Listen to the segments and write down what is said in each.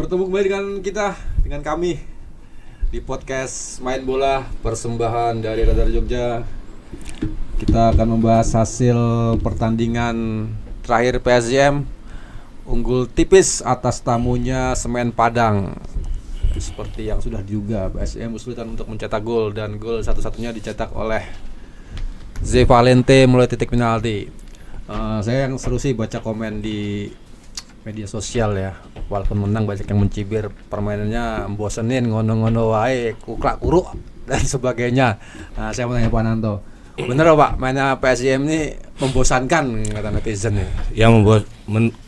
Bertemu kembali dengan kami di podcast Main Bola persembahan dari Radar Jogja. Kita akan membahas hasil pertandingan terakhir PSIM unggul tipis atas tamunya Semen Padang. Seperti yang sudah diduga, PSIM kesulitan untuk mencetak gol dan gol satu-satunya dicetak oleh Z Valente melalui titik penalti. Saya yang seru sih baca komen di media sosial ya. Walaupun menang banyak yang mencibir permainannya bosenin, ngono-ngono wae, kuklak kuruk dan sebagainya. Saya mau tanya Pak Nanto, bener Pak mainnya PSIM ini membosankan kata netizen ya? Yang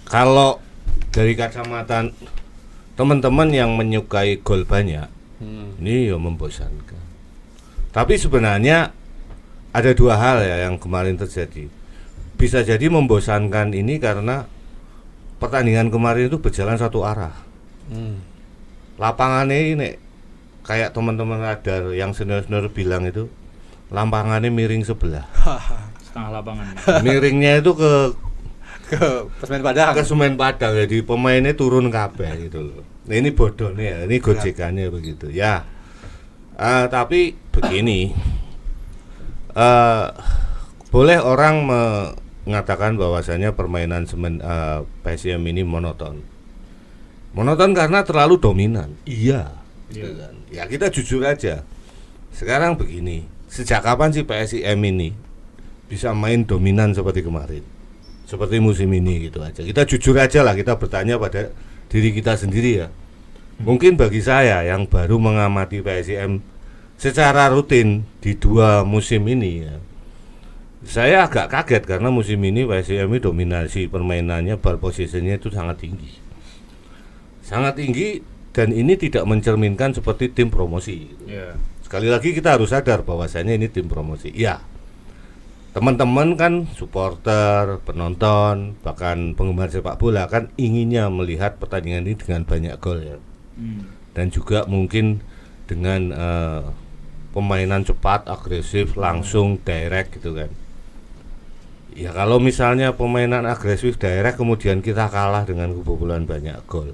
kalau dari kacamata teman-teman yang menyukai gol banyak, ini ya membosankan. Tapi sebenarnya ada dua hal ya yang kemarin terjadi. Bisa jadi membosankan ini karena pertandingan kemarin itu berjalan satu arah. Lapangannya ini kayak teman-teman Radar yang senior-senior bilang itu, lapangannya miring sebelah. Setengah lapangan. Miringnya itu ke Semen Padang. Ke Semen Padang, jadi pemainnya turun kabeh gitu loh. Nah, ini bodohnya ya, ini gojekannya begitu ya. Tapi begini, boleh orang mengatakan bahwasanya permainan PSIM ini monoton. Monoton karena terlalu dominan. Iya. Gitu kan. Ya kita jujur aja. Sekarang begini, sejak kapan sih PSIM ini bisa main dominan seperti kemarin? Seperti musim ini gitu aja. Kita jujur aja lah, kita bertanya pada diri kita sendiri ya. Mungkin bagi saya yang baru mengamati PSIM secara rutin di 2 musim ini ya, saya agak kaget karena musim ini PSIM dominasi permainannya, ball positionnya itu sangat tinggi. Sangat tinggi dan ini tidak mencerminkan seperti tim promosi gitu. Sekali lagi kita harus sadar bahwasanya ini tim promosi. Ya. Teman-teman kan supporter, penonton, bahkan penggemar sepak bola kan inginnya melihat pertandingan ini dengan banyak gol ya. Dan juga mungkin dengan pemainan cepat, agresif, langsung, direct gitu kan. Ya kalau misalnya pemainan agresif, direct kemudian kita kalah dengan kebobolan banyak gol.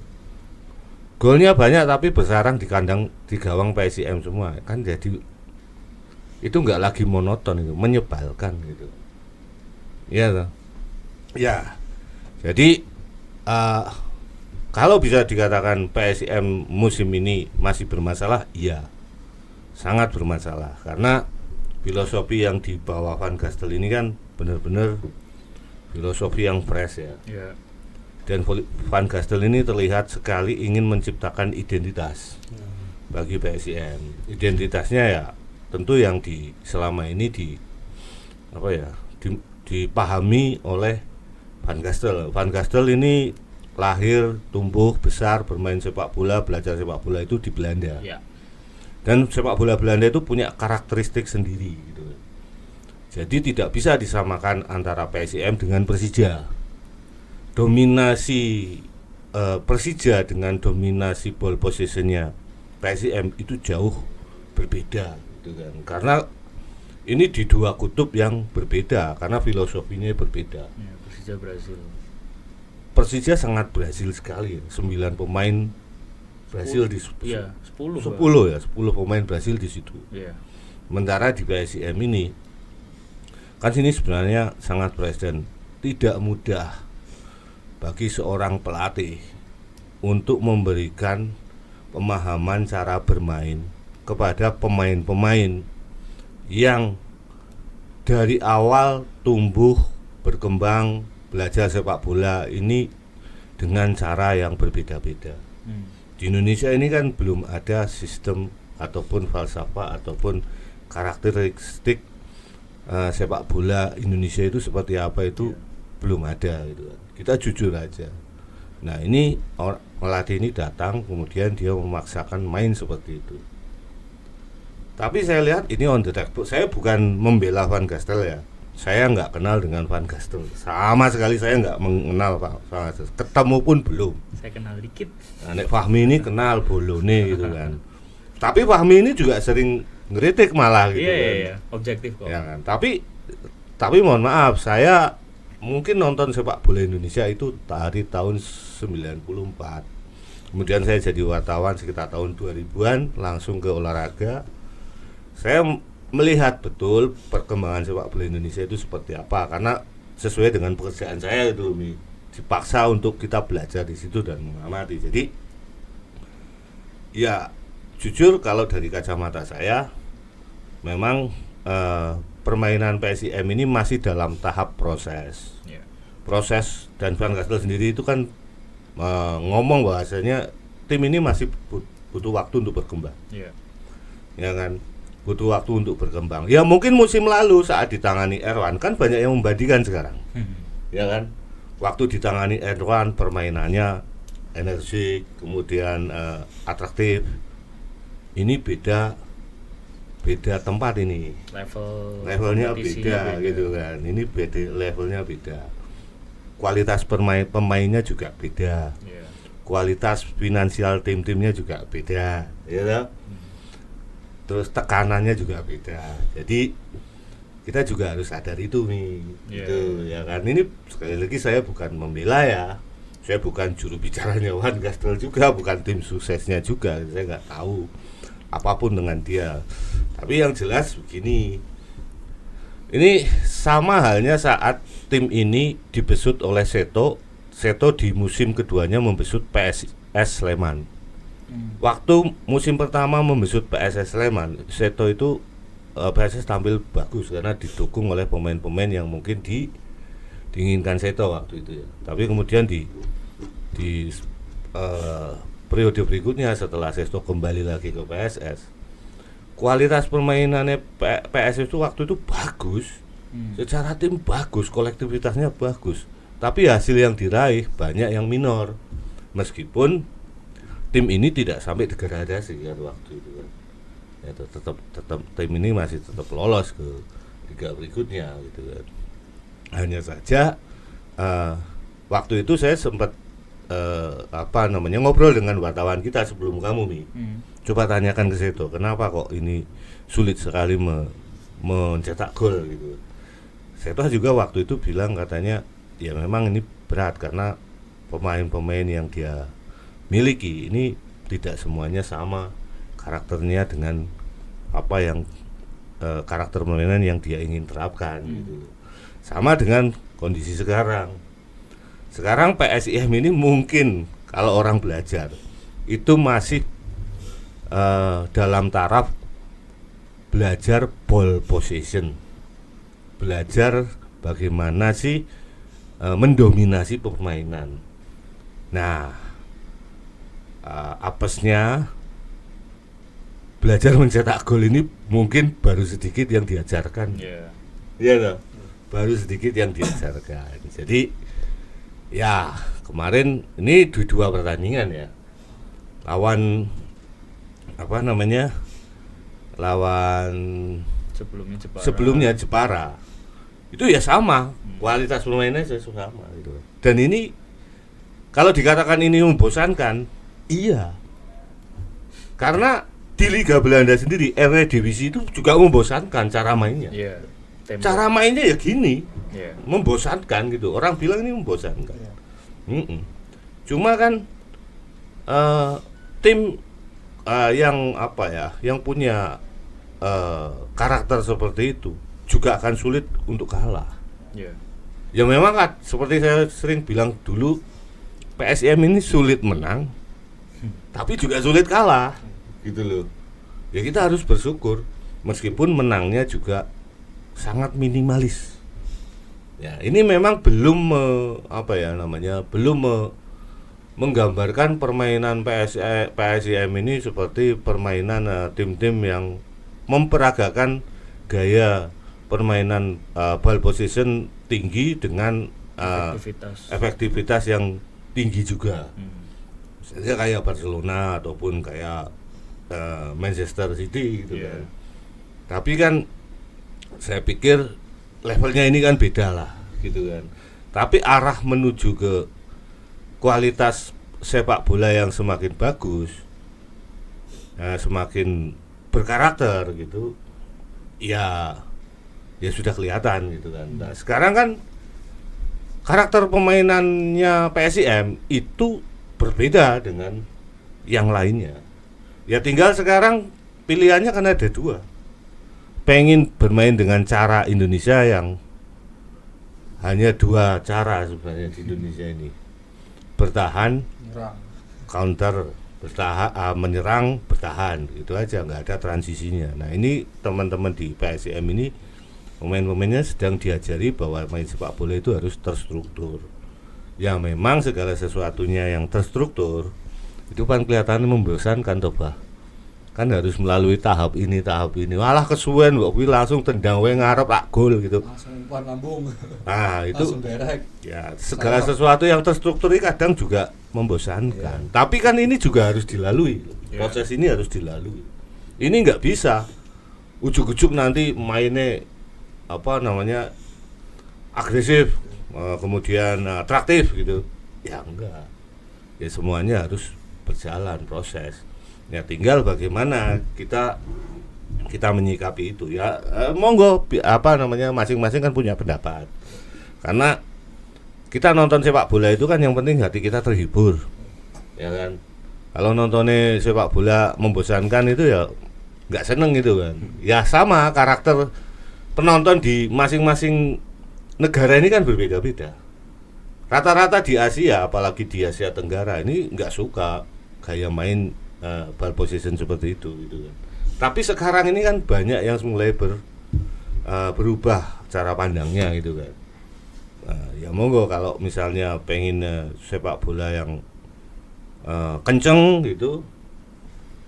Golnya banyak tapi bersarang di kandang, di gawang PSIM semua. Kan jadi itu enggak lagi monoton, itu menyebalkan gitu. Iya toh? Ya. Jadi kalau bisa dikatakan PSIM musim ini masih bermasalah, iya. Sangat bermasalah karena filosofi yang dibawa Van Gastel ini kan benar-benar filosofi yang fresh ya. Dan Van Gastel ini terlihat sekali ingin menciptakan identitas bagi PSIM. Identitasnya ya tentu yang selama ini dipahami oleh Van Gastel. Van Gastel ini lahir, tumbuh, besar, bermain sepak bola, belajar sepak bola itu di Belanda. Dan sepak bola Belanda itu punya karakteristik sendiri gitu. Jadi tidak bisa disamakan antara PSIM dengan Persija. Dominasi Persija dengan dominasi ball positionnya PSIM itu jauh berbeda gitu kan. Karena ini di 2 kutub yang berbeda karena filosofinya berbeda. Persija Brasil. Persija sangat Brasil sekali, 9 pemain Brasil di 10 ya, 10 pemain Brasil di situ. Sementara di PSIM ini kan sini sebenarnya sangat fresh dan tidak mudah bagi seorang pelatih untuk memberikan pemahaman cara bermain kepada pemain-pemain yang dari awal tumbuh, berkembang, belajar sepak bola ini dengan cara yang berbeda-beda. Di Indonesia ini kan belum ada sistem ataupun falsafah ataupun karakteristik sepak bola Indonesia itu seperti apa itu belum ada gitu. Kita jujur aja. Nah ini pelatih ini datang kemudian dia memaksakan main seperti itu. Tapi saya lihat ini on the textbook. Saya bukan membela Van Gastel ya. Saya nggak kenal dengan Van Gastel. Sama sekali saya nggak mengenal Pak Van Gastel. Ketemu pun belum. Saya kenal dikit. Nah, Nek Fahmi ini kenal Bolone gitu kan. Tapi Fahmi ini juga sering ngeritik malah gitu kan. Iya, objektif kok. Ya kan. Tapi mohon maaf, saya mungkin nonton sepak bola Indonesia itu dari tahun 94. Kemudian saya jadi wartawan sekitar tahun 2000-an, langsung ke olahraga. Saya melihat betul perkembangan sepak bola Indonesia itu seperti apa, karena sesuai dengan pekerjaan saya itu dipaksa untuk kita belajar di situ dan mengamati. Jadi ya jujur kalau dari kacamata saya memang permainan PSIM ini masih dalam tahap proses. Proses, dan Van Gastel sendiri itu kan ngomong bahwasanya tim ini masih butuh waktu untuk berkembang. Ya kan? Butuh waktu untuk berkembang. Ya mungkin musim lalu saat ditangani Erwan kan banyak yang membandingkan sekarang. Ya kan? Waktu ditangani Erwan permainannya energik, kemudian atraktif. Ini beda tempat ini. Levelnya beda gitu kan. Ini beda, levelnya beda. Kualitas pemainnya juga beda. Kualitas finansial tim-timnya juga beda, ya. Terus tekanannya juga beda. Jadi kita juga harus sadar itu nih, gitu ya kan. Ini sekali lagi saya bukan membela ya. Saya bukan juru bicaranya Van Gastel juga, bukan tim suksesnya juga. Saya nggak tahu apapun dengan dia. Tapi yang jelas begini. Ini sama halnya saat tim ini dibesut oleh Seto di musim keduanya membesut PSS Sleman. Waktu musim pertama membesut PSS Sleman, Seto itu PSS tampil bagus karena didukung oleh pemain-pemain yang mungkin diinginkan Seto waktu itu ya. Tapi kemudian di periode berikutnya setelah Seto kembali lagi ke PSS, kualitas permainannya PSS itu waktu itu bagus, secara tim bagus, kolektivitasnya bagus, tapi hasil yang diraih banyak yang minor, meskipun tim ini tidak sampai degradasi kan waktu itu kan. Ya, tetap tim ini masih tetap lolos ke liga berikutnya gitu kan. Hanya saja waktu itu saya sempat ngobrol dengan wartawan kita sebelum kamu nih. Coba tanyakan ke Seto, kenapa kok ini sulit sekali mencetak gol gitu. Seto juga waktu itu bilang katanya ya memang ini berat karena pemain-pemain yang dia miliki ini tidak semuanya sama karakternya dengan apa yang karakter permainan yang dia ingin terapkan gitu. Sama dengan kondisi sekarang. Sekarang PSIM ini mungkin kalau orang belajar itu masih dalam taraf belajar ball possession, belajar bagaimana sih mendominasi permainan. Nah, apesnya belajar mencetak gol ini mungkin baru sedikit yang diajarkan. Iya toh, baru sedikit yang diajarkan. Jadi ya kemarin ini dua pertandingan ya, lawan lawan sebelumnya Jepara itu ya sama, kualitas permainannya sama gitu. Dan ini kalau dikatakan ini membosankan, iya, karena di Liga Belanda sendiri Eredivisie itu juga membosankan cara mainnya. Cara mainnya ya gini, membosankan gitu. Orang bilang ini membosankan. Cuma kan tim yang punya karakter seperti itu juga akan sulit untuk kalah. Ya memang kan seperti saya sering bilang dulu, PSIM ini sulit menang, tapi juga sulit kalah, gitu loh. Ya kita harus bersyukur meskipun menangnya juga sangat minimalis. Ya ini memang belum menggambarkan permainan PSIM ini seperti permainan tim-tim yang memperagakan gaya permainan ball possession tinggi dengan efektivitas yang tinggi juga. Misalnya kayak Barcelona ataupun kayak Manchester City gitu kan. Tapi kan saya pikir levelnya ini kan beda lah gitu kan. Tapi arah menuju ke kualitas sepak bola yang semakin bagus, semakin berkarakter gitu, ya sudah kelihatan gitu kan. Nah, sekarang kan karakter pemainannya PSIM itu berbeda dengan yang lainnya. Ya tinggal sekarang pilihannya kan ada dua. Pengen bermain dengan cara Indonesia yang hanya dua cara sebenarnya di Indonesia ini. Bertahan, Nyerang. counter, bertahan, menyerang, bertahan, itu aja, nggak ada transisinya. Nah ini teman-teman di PSIM ini pemain-pemainnya sedang diajari bahwa main sepak bola itu harus terstruktur. Ya memang segala sesuatunya yang terstruktur itu kan kelihatannya membosankan toh bah. Kan harus melalui tahap ini, malah kesuwen kok kuwi langsung tendang wae ngarep tak gol gitu. Langsung umpan lambung. Nah itu Langsung direct. ya segala sesuatu yang terstruktur ini kadang juga membosankan. Tapi kan ini juga harus dilalui. Proses ini harus dilalui. Ini nggak bisa ujuk-ujuk nanti mainnya apa namanya agresif, kemudian atraktif gitu. Ya enggak. Ya semuanya harus berjalan proses. Ya tinggal bagaimana kita menyikapi itu ya. Monggo apa namanya masing-masing kan punya pendapat. Karena kita nonton sepak bola itu kan yang penting hati kita terhibur. Ya kan. Kalau nontonnya sepak bola membosankan itu ya nggak seneng gitu kan. Ya sama karakter penonton di masing-masing negara ini kan berbeda-beda. Rata-rata di Asia, apalagi di Asia Tenggara ini nggak suka gaya main ball position seperti itu gitu kan. Tapi sekarang ini kan banyak yang mulai berubah cara pandangnya gitu kan. Ya monggo kalau misalnya pengen sepak bola yang kenceng gitu.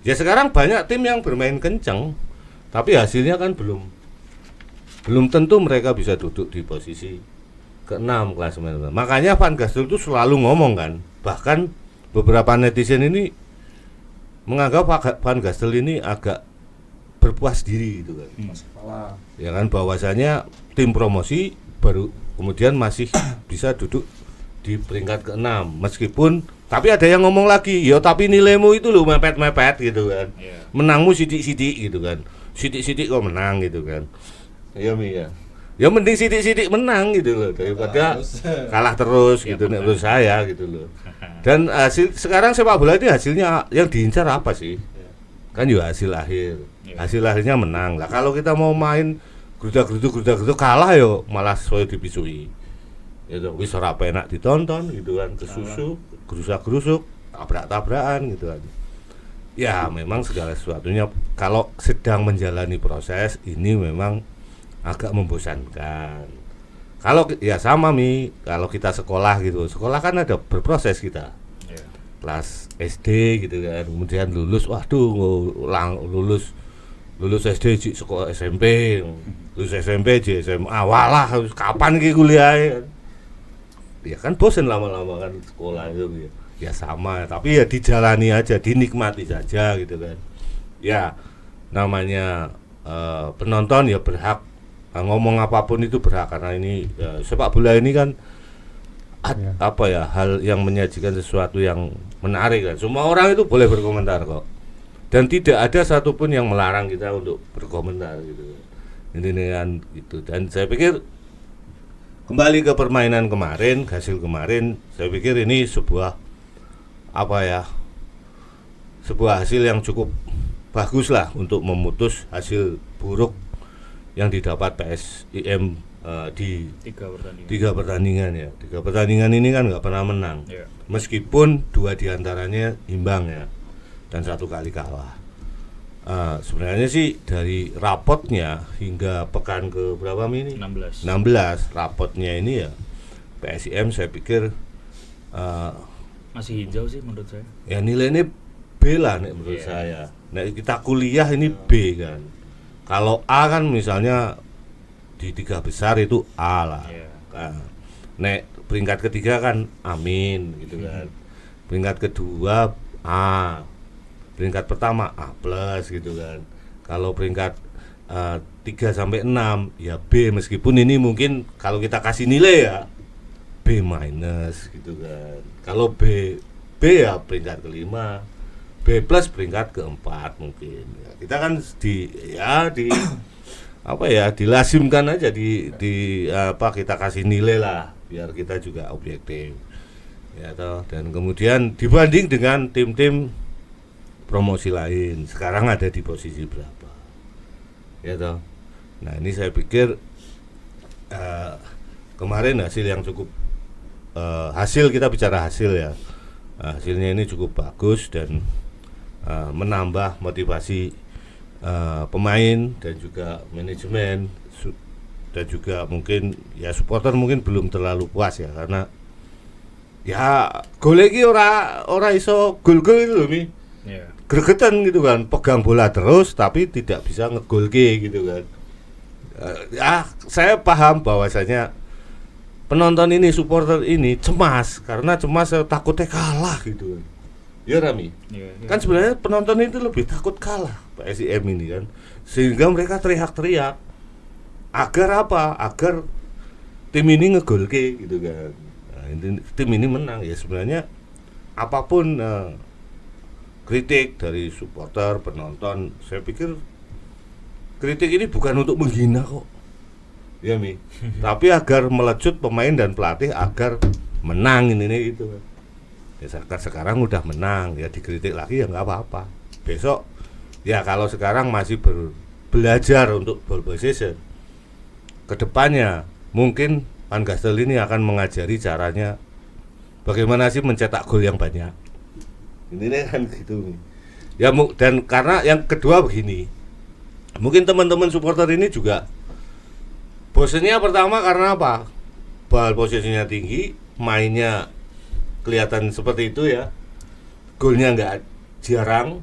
Ya sekarang banyak tim yang bermain kenceng, tapi hasilnya kan belum tentu mereka bisa duduk di posisi ke-6 klasemen. Makanya Van Gastel itu selalu ngomong kan, bahkan beberapa netizen ini menganggap Van Gastel ini agak berpuas diri gitu kan. Ya kan bahwasanya tim promosi baru kemudian masih bisa duduk di peringkat ke-6 meskipun tapi ada yang ngomong lagi, ya tapi nilaimu itu lo mepet-mepet gitu kan. Menangmu sidik-sidik gitu kan. Sidik-sidik kok menang gitu kan. Ya Mi ya. Ya mending sidik-sidik menang gitu loh daripada kalah terus gitu menurut saya gitu loh. Dan sekarang sepak bola ini hasilnya yang diincar apa sih? Kan juga hasil akhir. Hasil akhirnya menang. Lah kalau kita mau main grudak-gruduk kalah yo malah soyo dipisui. Ya wis ora penak ditonton gitu kan, kesusu, gerusak-gerusuk, tabrak-tabrakan gitu kan. Ya memang segala sesuatunya kalau sedang menjalani proses ini memang agak membosankan. Kalau ya sama Mi, kalau kita sekolah gitu, sekolah kan ada berproses kita. Kelas SD gitu kan, kemudian lulus, waduh lulus SD sekolah SMP, lulus SMP SMA, walah kapan ki kuliah? Ya kan bosan lama-lama kan sekolah itu ya sama, tapi ya dijalani aja, dinikmati saja gitu kan. Ya namanya penonton ya berhak ngomong apapun itu berhak karena ini sepak bola ini kan apa ya hal yang menyajikan sesuatu yang menarik kan. Semua orang itu boleh berkomentar kok. Dan tidak ada satupun yang melarang kita untuk berkomentar gitu. Ini kan gitu. Dan saya pikir kembali ke permainan kemarin, hasil kemarin, saya pikir ini sebuah apa ya? Sebuah hasil yang cukup bagus lah untuk memutus hasil buruk yang didapat PSIM di 3 pertandingan ya. 3 pertandingan ini kan nggak pernah menang. Meskipun 2 diantaranya imbang ya dan 1 kali kalah. Sebenarnya sih dari rapotnya hingga pekan ke berapa ini? 16 rapotnya ini ya PSIM saya pikir masih hijau sih menurut saya. Ya nilainya B lah nih menurut saya. Nah kita kuliah ini B kan. Kalau A kan misalnya di 3 besar itu A lah. Nek peringkat ketiga kan amin gitu kan. Peringkat kedua A. Peringkat pertama A+ gitu kan. Kalau peringkat 3 sampai 6 ya B, meskipun ini mungkin kalau kita kasih nilai ya B- gitu kan. Kalau B ya peringkat kelima, B+ peringkat keempat mungkin. Ya, kita kan di apa ya dilasimkan aja di apa kita kasih nilai lah biar kita juga objektif. Ya toh, dan kemudian dibanding dengan tim-tim promosi lain. Sekarang ada di posisi berapa? Ya toh. Nah, ini saya pikir kemarin hasil yang cukup hasil, kita bicara hasil ya. Hasilnya ini cukup bagus dan menambah motivasi pemain dan juga manajemen dan juga mungkin ya supporter mungkin belum terlalu puas ya, karena ya gol iki ora iso gol-gol itu loh Mi. Iya. Gregetan gitu kan, pegang bola terus tapi tidak bisa ngegolke gitu kan. Ya saya paham bahwasanya penonton ini, supporter ini cemas karena takutnya kalah gitu kan. Ya Rami. Iya. Kan sebenarnya penonton itu lebih takut kalah PSIM ini kan, sehingga mereka teriak-teriak agar apa? Agar tim ini ngegolke gitu kan. Nah, tim ini menang ya. Sebenarnya apapun kritik dari supporter, penonton, saya pikir kritik ini bukan untuk menghina kok. Ya Mi. Tapi agar melecut pemain dan pelatih agar menang ini itu kan. Ya sekarang udah menang, ya dikritik lagi ya nggak apa-apa. Besok ya kalau sekarang masih belajar untuk ball possession, kedepannya mungkin Van Gastel ini akan mengajari caranya bagaimana sih mencetak gol yang banyak. Ini kan gitu. Ya dan karena yang kedua begini, mungkin teman-teman supporter ini juga bosennya pertama karena apa? Ball possession-nya tinggi, mainnya kelihatan seperti itu ya, golnya nggak jarang.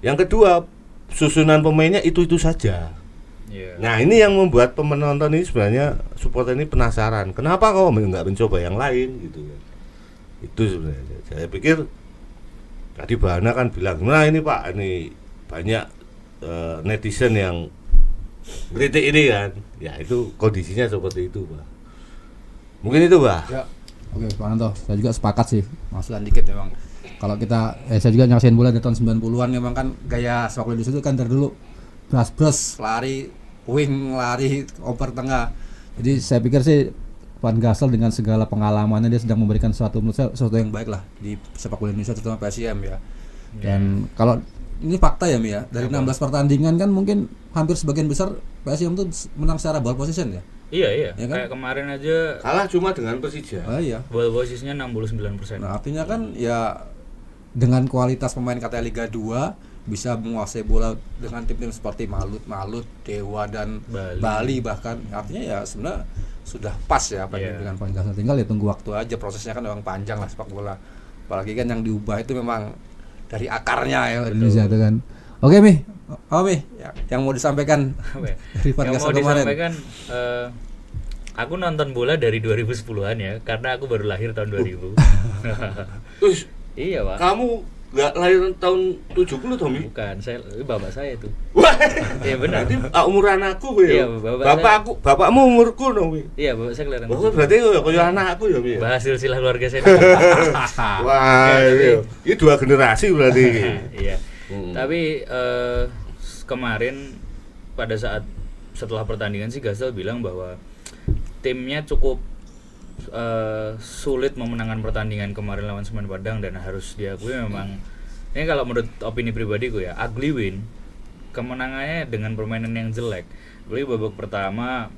Yang kedua, susunan pemainnya itu saja. Yeah. Nah ini yang membuat penonton ini sebenarnya, supporter ini penasaran, kenapa kau nggak mencoba yang lain gitu ya. Itu sebenarnya saya pikir tadi Bahana kan bilang, nah ini Pak, ini banyak netizen yang kritik ini kan, ya itu kondisinya seperti itu Pak. Mungkin itu Pak. Ya. Oke Pak Anto, saya juga sepakat sih. Masukan dikit memang. Kalau kita, saya juga nyaksain bola dari tahun 90-an, memang kan gaya sepak bola di situ kan dari dulu bras-bras, lari, wing, lari, oper tengah. Jadi saya pikir sih Van Gassel dengan segala pengalamannya dia sedang memberikan sesuatu yang baik lah di sepak bola Indonesia, terutama PSIM ya. Dan kalau ini fakta ya Mi ya, dari 16 pertandingan kan mungkin hampir sebagian besar PSIM tuh menang secara ball possession ya. Iya. Ya kan? Kayak kemarin aja Kalah cuma dengan Persija. Oh iya. ball posisinya 69%. Nah, artinya kan ya dengan kualitas pemain katanya Liga 2 bisa menguasai bola dengan tim-tim seperti Malut, Dewa dan Bali bahkan. Artinya ya sebenarnya sudah pas ya apa yang dengan Van Gassel, tinggal ya tunggu waktu aja, prosesnya kan memang panjang lah sepak bola. Apalagi kan yang diubah itu memang dari akarnya ya Indonesia itu kan. Oke Mi, yang mau disampaikan dari Van Yang Gassel mau kemarin. disampaikan, aku nonton bola dari 2010-an ya, karena aku baru lahir tahun 2000. Terus Iya Pak. kamu nggak lahir tahun 70 Tommy? Bukan, bapak saya tuh. Wah, Iya benar. berarti umuran aku ya. Iya, bapakmu umurku dong. Iya, bapak saya kelihatan. Oh, berarti kaya anakku ya, Mi. Bahas silsilah keluarga saya. Wah, Ya, ini dua generasi berarti. Iya. Tapi kemarin pada saat setelah pertandingan sih Gassel bilang bahwa timnya cukup sulit memenangkan pertandingan kemarin lawan Semen Padang, dan harus diakui memang ini kalau menurut opini pribadiku ya, ugly win. Kemenangannya dengan permainan yang jelek. Ugly babak pertama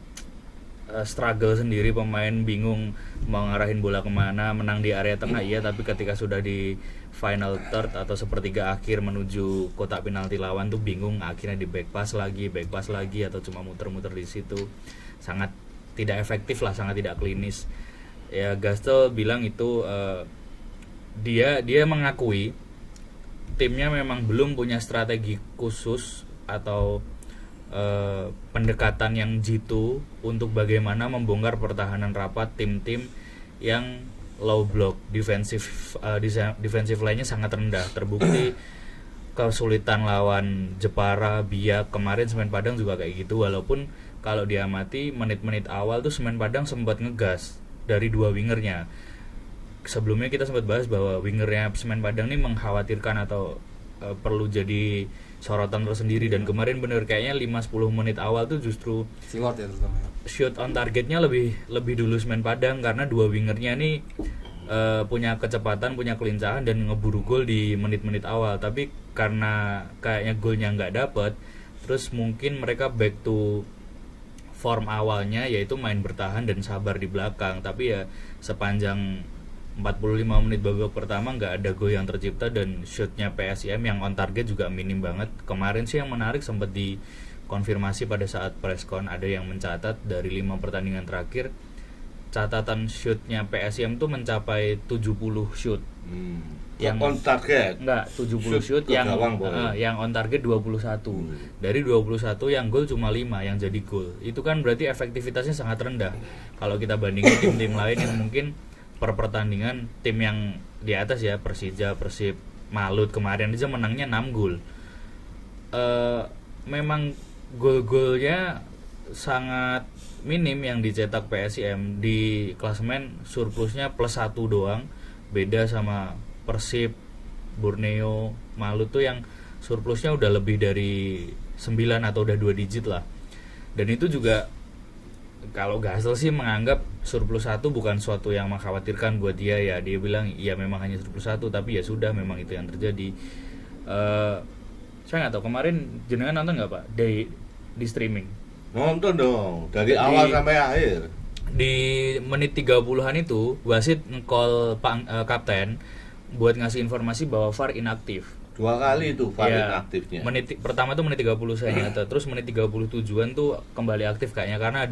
struggle sendiri, pemain bingung mau ngarahin bola kemana, menang di area tengah iya, tapi ketika sudah di final third atau sepertiga akhir menuju kotak penalti lawan tuh bingung, akhirnya di back pass lagi atau cuma muter-muter di situ. Sangat tidak efektif lah, sangat tidak klinis. Ya Gassel bilang itu dia mengakui timnya memang belum punya strategi khusus atau pendekatan yang jitu untuk bagaimana membongkar pertahanan rapat tim-tim yang low block, defensive line-nya sangat rendah. Terbukti kesulitan lawan Jepara, Biak, kemarin Semen Padang juga kayak gitu. Walaupun kalau diamati menit-menit awal tuh Semen Padang sempat ngegas dari dua wingernya. Sebelumnya kita sempat bahas bahwa wingernya Semen Padang ini mengkhawatirkan atau perlu jadi sorotan tersendiri, dan kemarin bener kayaknya 5-10 menit awal tuh justru Silord ya terutama. shoot on targetnya lebih dulu Semen Padang, karena dua wingernya nih punya kecepatan, punya kelincahan dan ngeburu gol di menit-menit awal. Tapi karena kayaknya golnya nggak dapet, terus mungkin mereka back to form awalnya, yaitu main bertahan dan sabar di belakang. Tapi ya sepanjang 45 menit babak pertama nggak ada gol yang tercipta, dan shootnya PSIM yang on target juga minim banget. Kemarin sih yang menarik sempat dikonfirmasi pada saat preskon, ada yang mencatat dari 5 pertandingan terakhir catatan shootnya PSIM tuh mencapai 70 shoot. Yang on target. Enggak, 70 shoot ke yang gawang, yang on target 21. Dari 21 yang gol cuma 5 yang jadi gol. Itu kan berarti efektivitasnya sangat rendah. Kalau kita bandingin tim-tim lain yang mungkin per pertandingan tim yang di atas ya, Persija, Persib, Malut kemarin aja menangnya 6 gol. Memang gol-golnya sangat minim yang dicetak PSIM. Di klasemen surplusnya +1 doang, beda sama Persib, Borneo, Malut tuh yang surplusnya udah lebih dari 9 atau udah 2 digit lah. Dan itu juga kalau Gasel sih menganggap surplus 1 bukan suatu yang mengkhawatirkan buat dia ya. Dia bilang ya memang hanya surplus 1, tapi ya sudah, memang itu yang terjadi. Saya nggak tahu kemarin jenengan nonton nggak Pak di streaming? Nonton dong dari awal sampai akhir. Di menit 30-an itu wasit nge-call kapten buat ngasih informasi bahwa VAR inaktif. 2 kali itu VAR Ya, inaktifnya. menit pertama tuh menit 30 saya ingat. Terus menit 37-an tuh kembali aktif kayaknya karena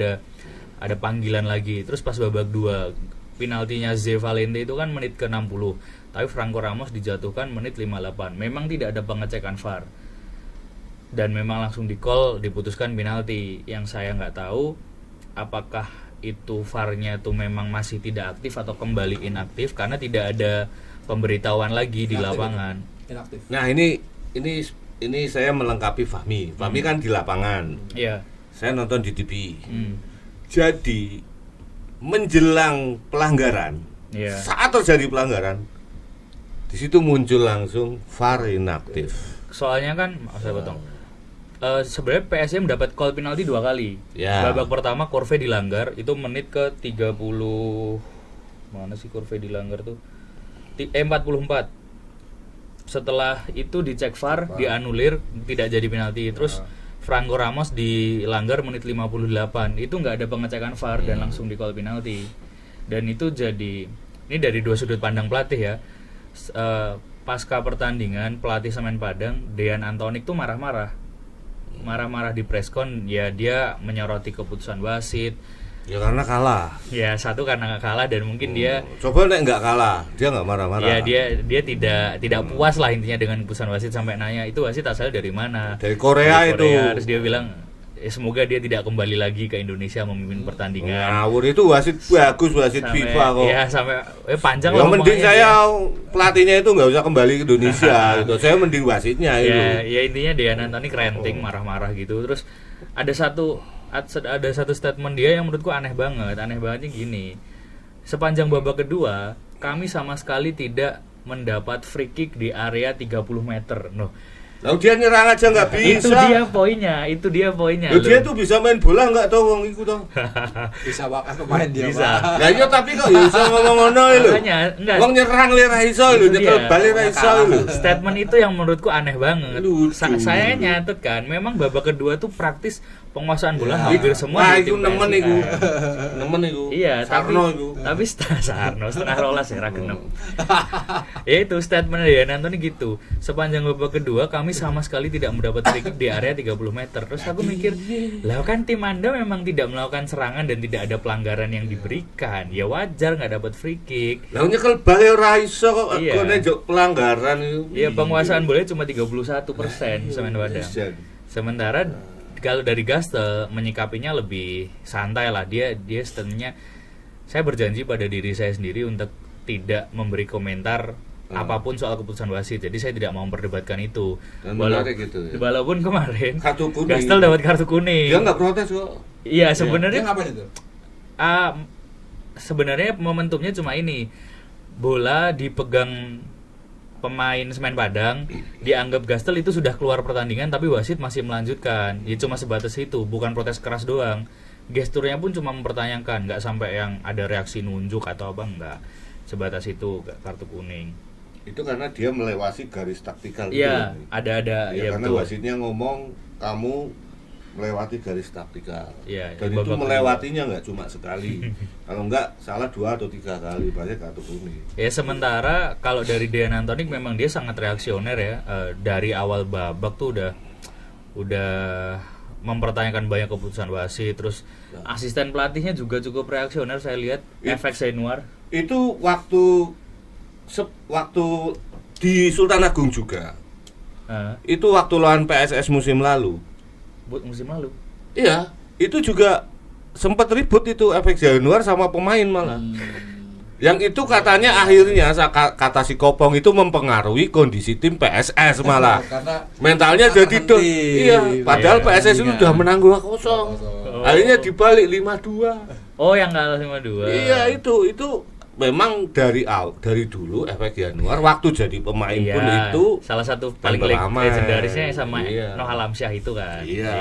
ada panggilan lagi. Terus pas babak 2 penaltinya Ze Valente itu kan menit ke-60. Tapi Franco Ramos dijatuhkan menit 58. Memang tidak ada pengecekan VAR. Dan memang langsung di-call, diputuskan penalti. Yang saya nggak tahu apakah itu VAR-nya tuh memang masih tidak aktif atau kembali inaktif karena tidak ada pemberitahuan lagi di lapangan. Inaktif. Nah, ini saya melengkapi Fahmi. Fahmi kan di lapangan. Iya. Saya nonton di TV. Jadi menjelang pelanggaran, Iya. saat terjadi pelanggaran, di situ muncul langsung VAR inaktif. Soalnya kan, saya potong. Sebenarnya PSM dapat call penalti 2 kali. Ya. Babak pertama Corve dilanggar itu menit ke 30. Mana sih Corve dilanggar tuh? 44. Setelah itu dicek VAR, dianulir, tidak jadi penalti. Terus Franco Ramos dilanggar menit 58. Itu nggak ada pengecekan VAR dan langsung di call penalti. Dan itu jadi, ini dari 2 sudut pandang pelatih ya. Pasca pertandingan pelatih Semen Padang, Dean Antonik tuh marah-marah di preskon. Ya dia menyoroti keputusan wasit. Ya karena kalah. Ya satu karena nggak kalah dan mungkin dia Coba nek nggak kalah, dia nggak marah-marah. ya dia tidak puas lah intinya dengan keputusan wasit, sampai nanya itu wasit asal dari mana. Dari Korea itu. Terus dia bilang semoga dia tidak kembali lagi ke Indonesia memimpin pertandingan. Ngawur, itu wasit bagus, wasit Sampai- FIFA kok. Ya sampai panjang Ya lah. mending omongannya saya dia. pelatihnya itu nggak usah kembali ke Indonesia gitu. Saya mending wasitnya itu. Ya intinya dia nanti kerenting marah-marah gitu. Terus ada satu statement dia yang menurutku aneh bangetnya gini. Sepanjang babak kedua kami sama sekali tidak mendapat free kick di area 30 meter. Noh, Lalu dia nyerang aja nggak bisa. itu dia poinnya. Loh, dia loh. tuh bisa main bola nggak tau wong iku toh. Bisa bakas pemain dia. Bisa. Pak. Lah iya tapi kok ya iso ngomong ngono lho. Makanya, enggak. Wong nyerang le ra iso lho, Itu nyekel dia. bal ra iso lho. Statement itu yang menurutku aneh banget. Lucu. Saya nyatet kan, memang babak kedua tuh praktis penguasaan bola hampir semua Wah, di itu tim nemen PSIS. iku. Nemen iku. Iya, Sarno iku. tapi Sarno setengah rolas ya, ragenem. Ya itu statement dia Anthony gitu. Sepanjang babak kedua kami sama sekali tidak mendapat free kick di area 30 meter. Terus aku mikir, lah kan tim Anda memang tidak melakukan serangan dan tidak ada pelanggaran yang diberikan. Ya wajar nggak dapat free kick. Lah nyekel bal ra iso kok Iya. kok njuk pelanggaran itu. Ya penguasaan bolanya cuma 31% Semen Padang. Sementara kalau dari Gastel menyikapinya lebih santai lah. Dia statementnya, saya berjanji pada diri saya sendiri untuk tidak memberi komentar apapun soal keputusan wasit. Jadi saya tidak mau memperdebatkan itu. Dan menarik gitu ya. Walaupun kemarin Kartu kuning. Gastel dapat kartu kuning. Dia nggak protes kok. Iya Dia sebenarnya ngapain itu? sebenarnya momentumnya cuma ini. Bola dipegang pemain Semen Padang, dianggap Gastel itu sudah keluar pertandingan tapi wasit masih melanjutkan. Ya cuma sebatas itu, bukan protes keras doang. Gesturnya pun cuma mempertanyakan, nggak sampai yang ada reaksi nunjuk atau apa, enggak. sebatas itu kartu kuning. Itu karena dia melewati garis taktikal. Iya, itu. ada Ya, ya karena betul. wasitnya ngomong kamu melewati garis taktikal. Iya, Dan di itu babak melewatinya nggak cuma sekali. Kalau enggak salah 2 atau 3 kali banyak kartu kuning. Ya sementara kalau dari Dejan Antonik memang dia sangat reaksioner ya. Dari awal babak tuh udah mempertanyakan banyak keputusan wasit, terus asisten pelatihnya juga cukup reaksioner saya lihat. Efek Zainwar. Itu waktu di Sultan Agung juga. Itu waktu lawan PSS musim lalu. Buat musim lalu. Iya, itu juga sempat ribut itu Efek Januar sama pemain malah. Yang itu katanya akhirnya kata si Kopong itu mempengaruhi kondisi tim PSS malah. Karena Mentalnya jadi down. Iya, padahal Iya, PSS itu udah menang 2-0. Akhirnya dibalik 5-2. Oh, yang kalah 5-2. Iya, itu memang dari dulu Efek Januar waktu jadi pemain Iya, pun itu salah satu paling temperamen. legendarisnya sama Iya. Noh Alamsyah itu kan. Iya,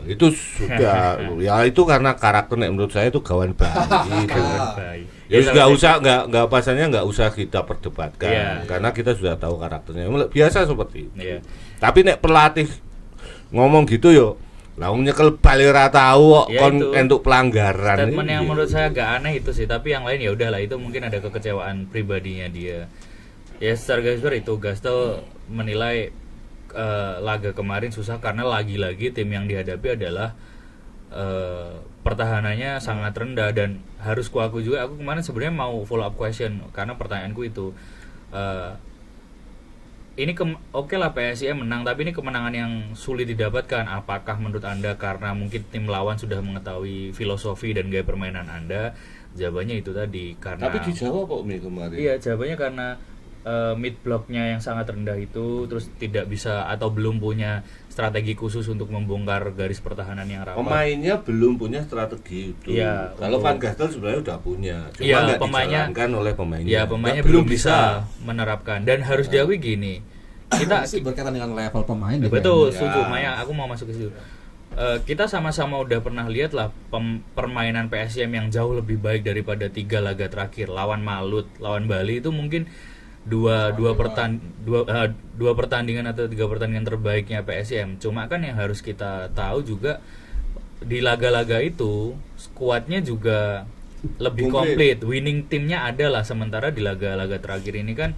itu sudah ya itu karena karakternya menurut saya itu kawan baik. Baik. Ya Ya, nggak usah nggak pasalnya nggak usah kita perdebatkan Iya. karena kita sudah tahu karakternya biasa seperti itu. Iya. Tapi nek pelatih ngomong gitu yo, langsung nyekel balik ora tahu kok Ya kon itu. entuk pelanggaran. Statement yang Iya. menurut saya agak aneh itu sih, tapi yang lain ya udahlah, itu mungkin ada kekecewaan pribadinya dia. Ya secara garis besar itu Gastel menilai laga kemarin susah karena lagi-lagi tim yang dihadapi adalah pertahanannya sangat rendah. Dan harus kuaku juga, aku kemarin sebenarnya mau follow up question karena pertanyaanku itu ini oke lah PSIM menang, tapi ini kemenangan yang sulit didapatkan. Apakah menurut Anda karena mungkin tim lawan sudah mengetahui filosofi dan gaya permainan Anda? Jawabannya itu tadi, karena Tapi dijawab kok Mi kemarin. iya, jawabannya karena mid blocknya yang sangat rendah itu, terus tidak bisa atau belum punya strategi khusus untuk membongkar garis pertahanan yang rapat. Pemainnya belum punya strategi itu. Iya, Kalau untuk- Van Gastel sebenarnya udah punya, cuma Iya, nggak pemainnya- dijalankan oleh pemainnya. Ya pemainnya Nggak, belum bisa menerapkan, dan harus diakui gini. Kita sih berkaitan dengan level pemain deh betul, kayaknya. setuju. Maya, aku mau masuk ke situ. Kita sama-sama udah pernah lihat lah permainan PSIM yang jauh lebih baik daripada 3 laga terakhir. Lawan Malut, lawan Bali itu mungkin dua pertandingan atau 3 pertandingan terbaiknya PSIM. Cuma kan yang harus kita tahu juga di laga-laga itu skuadnya juga lebih komplit. Winning timnya ada lah, sementara di laga-laga terakhir ini kan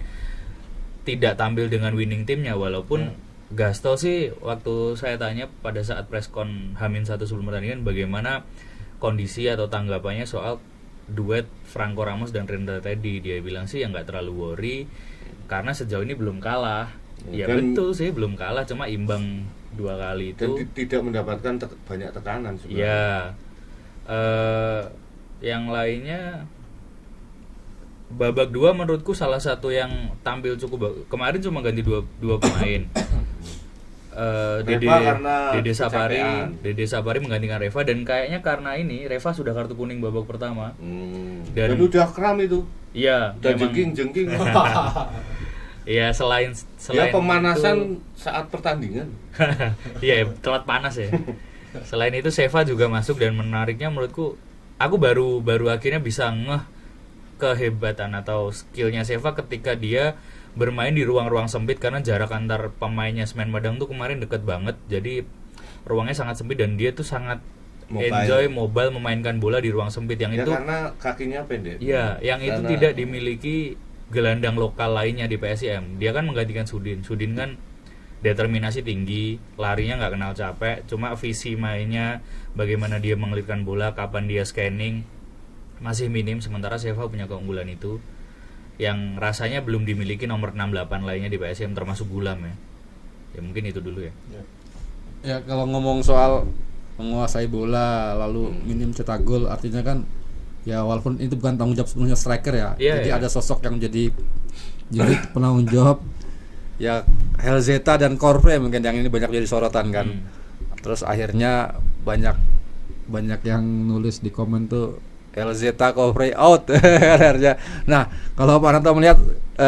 tidak tampil dengan winning timnya. Walaupun Gastel sih waktu saya tanya pada saat preskon H-1 sebelum pertandingan bagaimana kondisi atau tanggapannya soal duet Franco Ramos dan Rendra Teddy, dia bilang sih ya nggak terlalu worry karena sejauh ini belum kalah. Ya Dan- betul sih belum kalah, cuma imbang 2 kali dan itu. tidak mendapatkan banyak tekanan sebenarnya. Ya, yang lainnya babak 2 menurutku salah satu yang tampil cukup bagus. Kemarin cuma ganti dua pemain. karena Dede Sapari, kecapean. Dede Sapari menggantikan Reva, dan kayaknya karena ini Reva sudah kartu kuning babak pertama. Dan udah kram itu. Iya, Udah memang- jengking-jengking. Iya, selain Ya pemanasan itu- saat pertandingan. Iya, telat panas ya. Selain itu Seva juga masuk, dan menariknya menurutku aku baru akhirnya bisa ngeh kehebatan atau skillnya Seva ketika dia bermain di ruang-ruang sempit, karena jarak antar pemainnya Semen Padang tuh kemarin deket banget, jadi ruangnya sangat sempit dan dia tuh sangat enjoy mobile memainkan bola di ruang sempit yang Ya itu. karena kakinya pendek. Iya, yang itu Karena- tidak dimiliki gelandang lokal lainnya di PSIM. Dia kan menggantikan Sudin. Sudin kan determinasi tinggi, larinya nggak kenal capek, cuma visi mainnya, bagaimana dia mengelirkan bola, kapan dia scanning masih minim. Sementara Seva punya keunggulan itu yang rasanya belum dimiliki nomor 68 lainnya di PSIM, termasuk Gulam ya. Ya mungkin itu dulu ya. Ya kalau ngomong soal menguasai bola lalu minim cetak gol, artinya kan ya walaupun itu bukan tanggung jawab sepenuhnya striker ya. Iya, Jadi iya. ada sosok yang jadi penanggung jawab. Ya Helzeta dan Korfre mungkin yang ini banyak jadi sorotan kan. Terus akhirnya banyak yang nulis di komen tuh Helzeta Korfre out. Akhirnya. Nah, kalau Pak Nanto melihat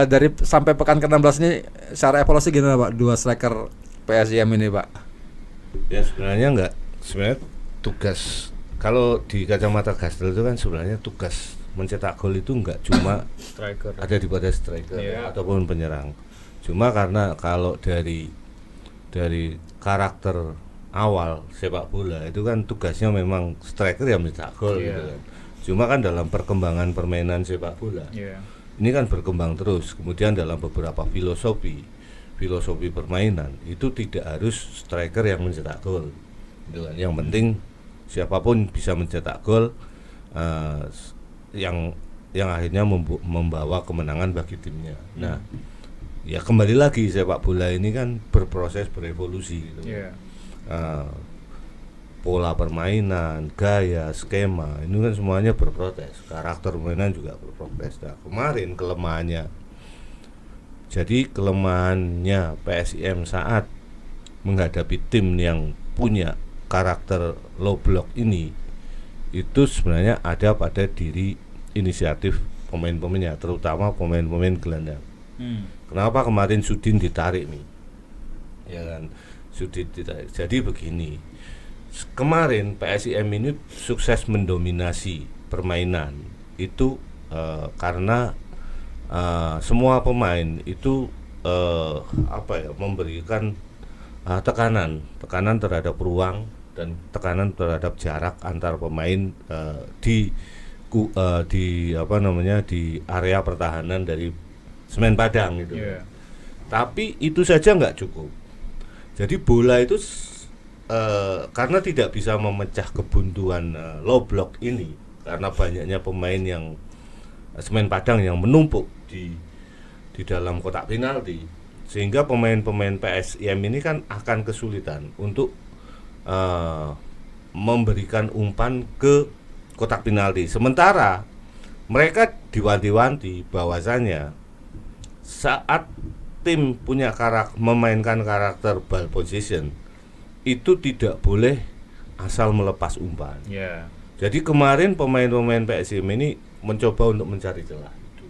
dari sampai pekan ke-16 ini secara evaluasi gimana Pak? 2 striker PSIM ini Pak? Ya sebenarnya tugas kalau di kacamata Gastel itu kan sebenarnya tugas mencetak gol itu enggak cuma Striker. ada di pada striker Iya. ataupun penyerang. Cuma karena kalau dari karakter awal sepak bola itu kan tugasnya memang striker yang mencetak gol Iya. gitu kan. Cuma kan dalam perkembangan permainan sepak bola Iya. ini kan berkembang terus. Kemudian dalam beberapa filosofi permainan itu tidak harus striker yang mencetak gol gitu kan. Yang penting siapapun bisa mencetak gol yang akhirnya membawa kemenangan bagi timnya. Nah, ya kembali lagi sepak bola ini kan berproses berevolusi gitu. Iya. Pola permainan, gaya, skema, ini kan semuanya berproses. Karakter permainan juga berproses. Nah, kemarin kelemahannya PSIM saat menghadapi tim yang punya karakter low block ini itu sebenarnya ada pada diri inisiatif pemain-pemainnya, terutama pemain-pemain gelandang. Kenapa kemarin Sudin ditarik nih? Ya kan, Sudin ditarik. Jadi begini, kemarin PSIM ini sukses mendominasi permainan itu karena semua pemain itu memberikan tekanan terhadap ruang dan tekanan terhadap jarak antar pemain di area pertahanan dari Semen Padang gitu. Yeah. Tapi itu saja nggak cukup. Jadi bola itu karena tidak bisa memecah kebuntuan low block ini karena banyaknya pemain yang Semen Padang yang menumpuk di dalam kotak penalti, sehingga pemain-pemain PSIM ini kan akan kesulitan untuk memberikan umpan ke kotak penalti. Sementara mereka diwanti-wanti bahwasanya saat tim punya memainkan karakter ball position itu tidak boleh asal melepas umpan. Yeah. Jadi kemarin pemain-pemain PSIM ini mencoba untuk mencari celah itu.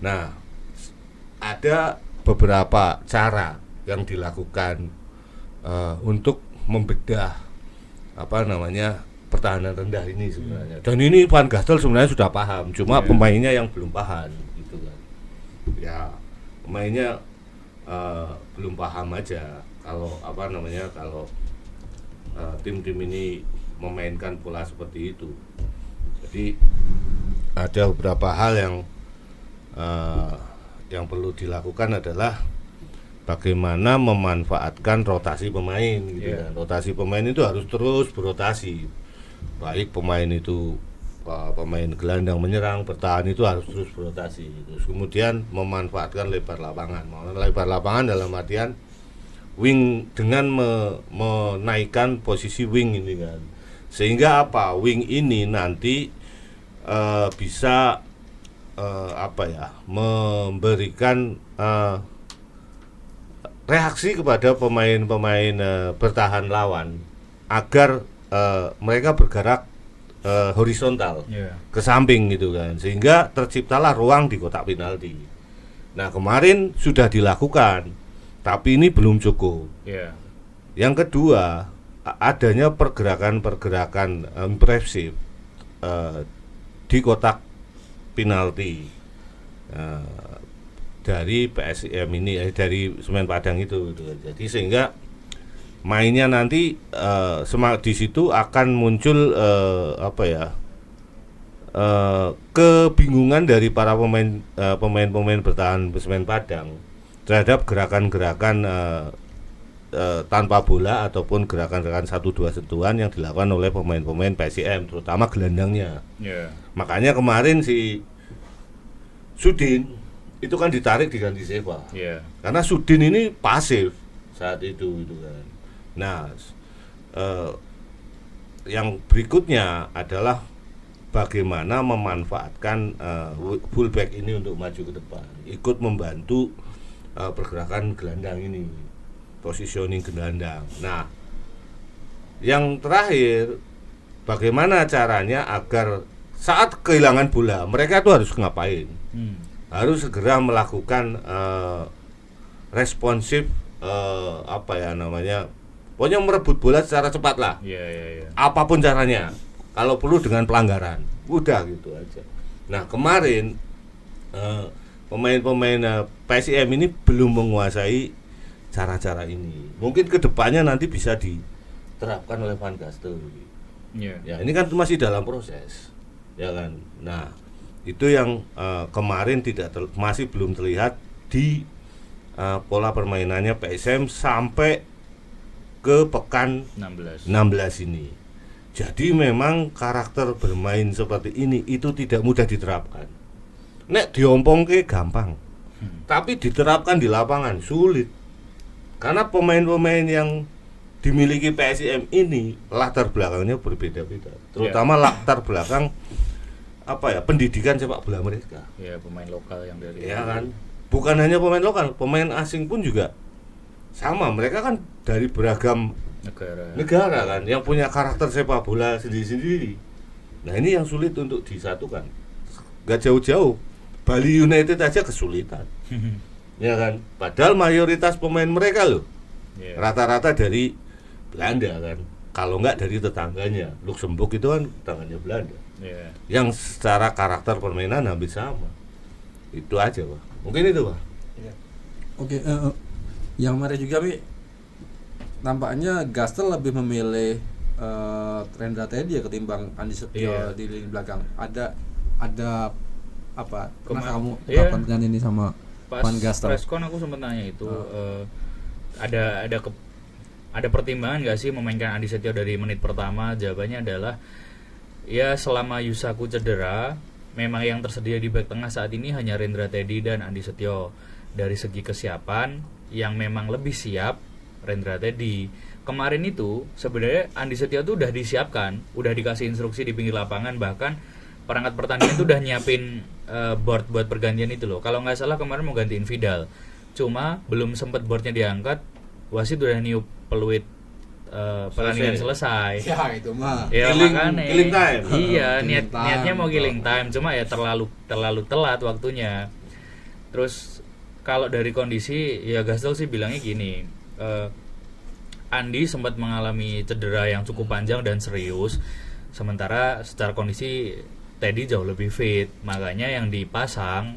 Nah, ada beberapa cara yang dilakukan untuk membedah pertahanan rendah ini sebenarnya. Dan ini Van Gastel sebenarnya sudah paham, cuma pemainnya yang belum paham gitu kan. Ya, pemainnya belum paham aja kalau kalau tim-tim ini memainkan pola seperti itu. Jadi ada beberapa hal yang perlu dilakukan adalah bagaimana memanfaatkan rotasi pemain gitu kan. Rotasi pemain itu harus terus berotasi. Baik pemain itu pemain gelandang menyerang, bertahan itu harus terus berotasi. Terus kemudian memanfaatkan lebar lapangan. Lebar lapangan dalam artian wing dengan menaikkan posisi wing ini kan. Sehingga apa? Wing ini nanti bisa memberikan reaksi kepada pemain-pemain bertahan lawan agar mereka bergerak horizontal ke samping gitu kan, sehingga terciptalah ruang di kotak penalti. Nah, kemarin sudah dilakukan, tapi ini belum cukup. Yang kedua, adanya pergerakan impresif di kotak penalti dari PSIM ini, dari Semen Padang itu gitu. Jadi sehingga mainnya nanti di situ akan muncul kebingungan dari para pemain bertahan Semen Padang terhadap gerakan-gerakan tanpa bola ataupun gerakan-gerakan 1-2 sentuhan yang dilakukan oleh pemain-pemain PSIM, terutama gelandangnya. Makanya kemarin si Sudin itu kan ditarik diganti Seva. Karena Sudin ini pasif saat itu gitu kan. Nah, yang berikutnya adalah bagaimana memanfaatkan fullback ini untuk maju ke depan, ikut membantu pergerakan gelandang ini, positioning gelandang. Nah, yang terakhir, bagaimana caranya agar saat kehilangan bola mereka itu harus ngapain? Harus segera melakukan responsif pokoknya merebut bola secara cepat lah. Apapun caranya, kalau perlu dengan pelanggaran, udah gitu aja. Nah kemarin pemain-pemain PSIM ini belum menguasai cara-cara ini. Mungkin kedepannya nanti bisa diterapkan oleh Van Gastel. Iya. Ya ini kan masih dalam proses, ya kan. Nah itu yang kemarin masih belum terlihat di pola permainannya PSM sampai ke pekan 16 ini. Jadi memang karakter bermain seperti ini itu tidak mudah diterapkan. Nek diompongke gampang, tapi diterapkan di lapangan sulit. Karena pemain-pemain yang dimiliki PSIM ini latar belakangnya berbeda-beda, terutama latar belakang pendidikan sepak bola mereka. Ya, pemain lokal yang dari Ya kan, bukan hanya pemain lokal, pemain asing pun juga sama. Mereka kan dari beragam negara kan, yang punya karakter sepak bola sendiri-sendiri. Nah ini yang sulit untuk disatukan. Gak jauh-jauh, Bali United aja kesulitan. Ya kan, padahal mayoritas pemain mereka loh rata-rata dari Belanda kan, kalau nggak dari tetangganya. Luxembourg itu kan tetangganya Belanda, yang secara karakter permainan hampir sama. Itu aja Pak, mungkin itu Pak. Oke, yang menarik juga Mi, tampaknya Gastel lebih memilih Rendra Teddy ya ketimbang Andi Setio di lini belakang. Ada apa? Pernah kamu lakukan dengan ini sama Van Gastel? Pas preskon aku sempat nanya itu ada pertimbangan nggak sih memainkan Andi Setio dari menit pertama? Jawabannya adalah ya selama Yusaku cedera, memang yang tersedia di bek tengah saat ini hanya Rendra Teddy dan Andi Setio. Dari segi kesiapan yang memang lebih siap Rendra Teddy. Kemarin itu sebenarnya Andi Setio tuh udah disiapkan, udah dikasih instruksi di pinggir lapangan, bahkan perangkat pertandingan tuh udah nyiapin board buat pergantian itu loh. Kalau nggak salah kemarin mau gantiin Vidal, cuma belum sempat boardnya diangkat, wasit udah niup peluit pertandingan selesai. Ya itu mah. Ya killing time. Iya, niatnya mau killing time, cuma ya terlalu telat waktunya. Terus kalau dari kondisi ya Gastel sih bilangnya gini, Andi sempat mengalami cedera yang cukup panjang dan serius, sementara secara kondisi Teddy jauh lebih fit, makanya yang dipasang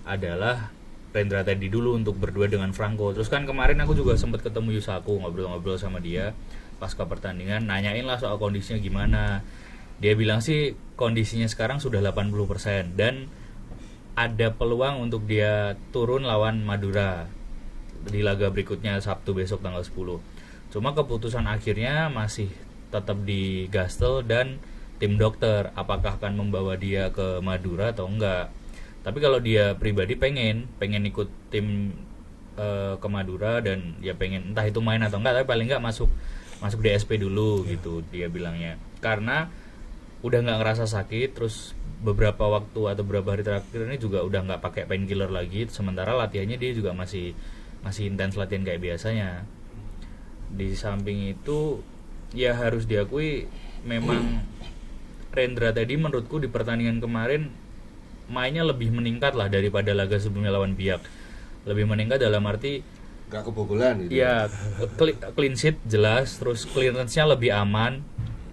adalah Rendra Teddy dulu untuk berdua dengan Franco. Terus kan kemarin aku juga sempat ketemu Yusaku, ngobrol-ngobrol sama dia pasca pertandingan, nanyain lah soal kondisinya gimana. Dia bilang sih kondisinya sekarang sudah 80% dan ada peluang untuk dia turun lawan Madura di laga berikutnya Sabtu besok tanggal 10. Cuma keputusan akhirnya masih tetap di Gastel dan tim dokter, apakah akan membawa dia ke Madura atau enggak. Tapi kalau dia pribadi pengen ikut tim ke Madura dan ya pengen entah itu main atau enggak, tapi paling enggak masuk DSP dulu gitu dia bilangnya. Karena udah nggak ngerasa sakit, terus beberapa waktu atau beberapa hari terakhir ini juga udah nggak pakai painkiller lagi, sementara latihannya dia juga masih intens latihan kayak biasanya. Di samping itu ya harus diakui memang Rendra tadi menurutku di pertandingan kemarin mainnya lebih meningkat lah daripada laga sebelumnya lawan Biak. Lebih meningkat dalam arti Gak kebobolan gitu. Ya, clean sheet jelas, terus clearance-nya lebih aman,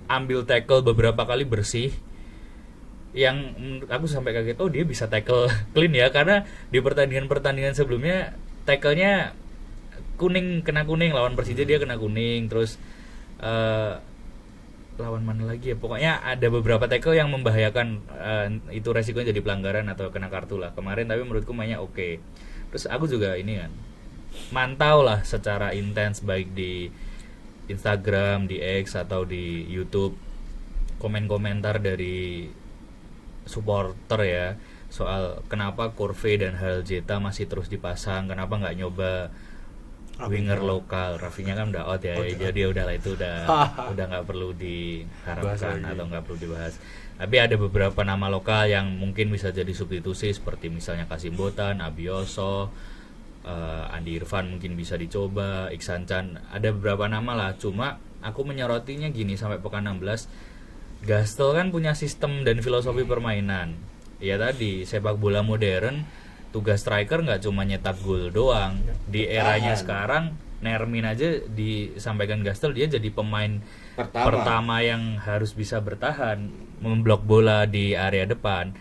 ambil tackle beberapa kali bersih. Yang aku sampai kaget, oh dia bisa tackle clean ya, karena di pertandingan sebelumnya tackle-nya kena kuning lawan Persija, dia kena kuning, terus lawan mana lagi ya, pokoknya ada beberapa tackle yang membahayakan, itu resikonya jadi pelanggaran atau kena kartu lah kemarin, tapi menurutku mainnya oke. Terus aku juga ini kan mantau lah secara intens baik di Instagram, di X atau di YouTube, komen-komentar dari supporter ya soal kenapa Corve dan Haljeta masih terus dipasang, kenapa nggak nyoba winger lokal. Rafinya kan udah out ya, jadi udah lah, itu udah nggak perlu diharapkan atau nggak perlu dibahas. Tapi ada beberapa nama lokal yang mungkin bisa jadi substitusi, seperti misalnya Kasim Botan, Abioso, Andi Irfan mungkin bisa dicoba, Iksan Chan, ada beberapa nama lah. Cuma aku menyorotinya gini, sampai pekan 16 Gastel kan punya sistem dan filosofi permainan. Ya tadi sepak bola modern, tugas striker nggak cuma nyetak gol doang. Di eranya sekarang, Nermin aja disampaikan Gastel, dia jadi pemain pertama yang harus bisa bertahan, memblok bola di area depan.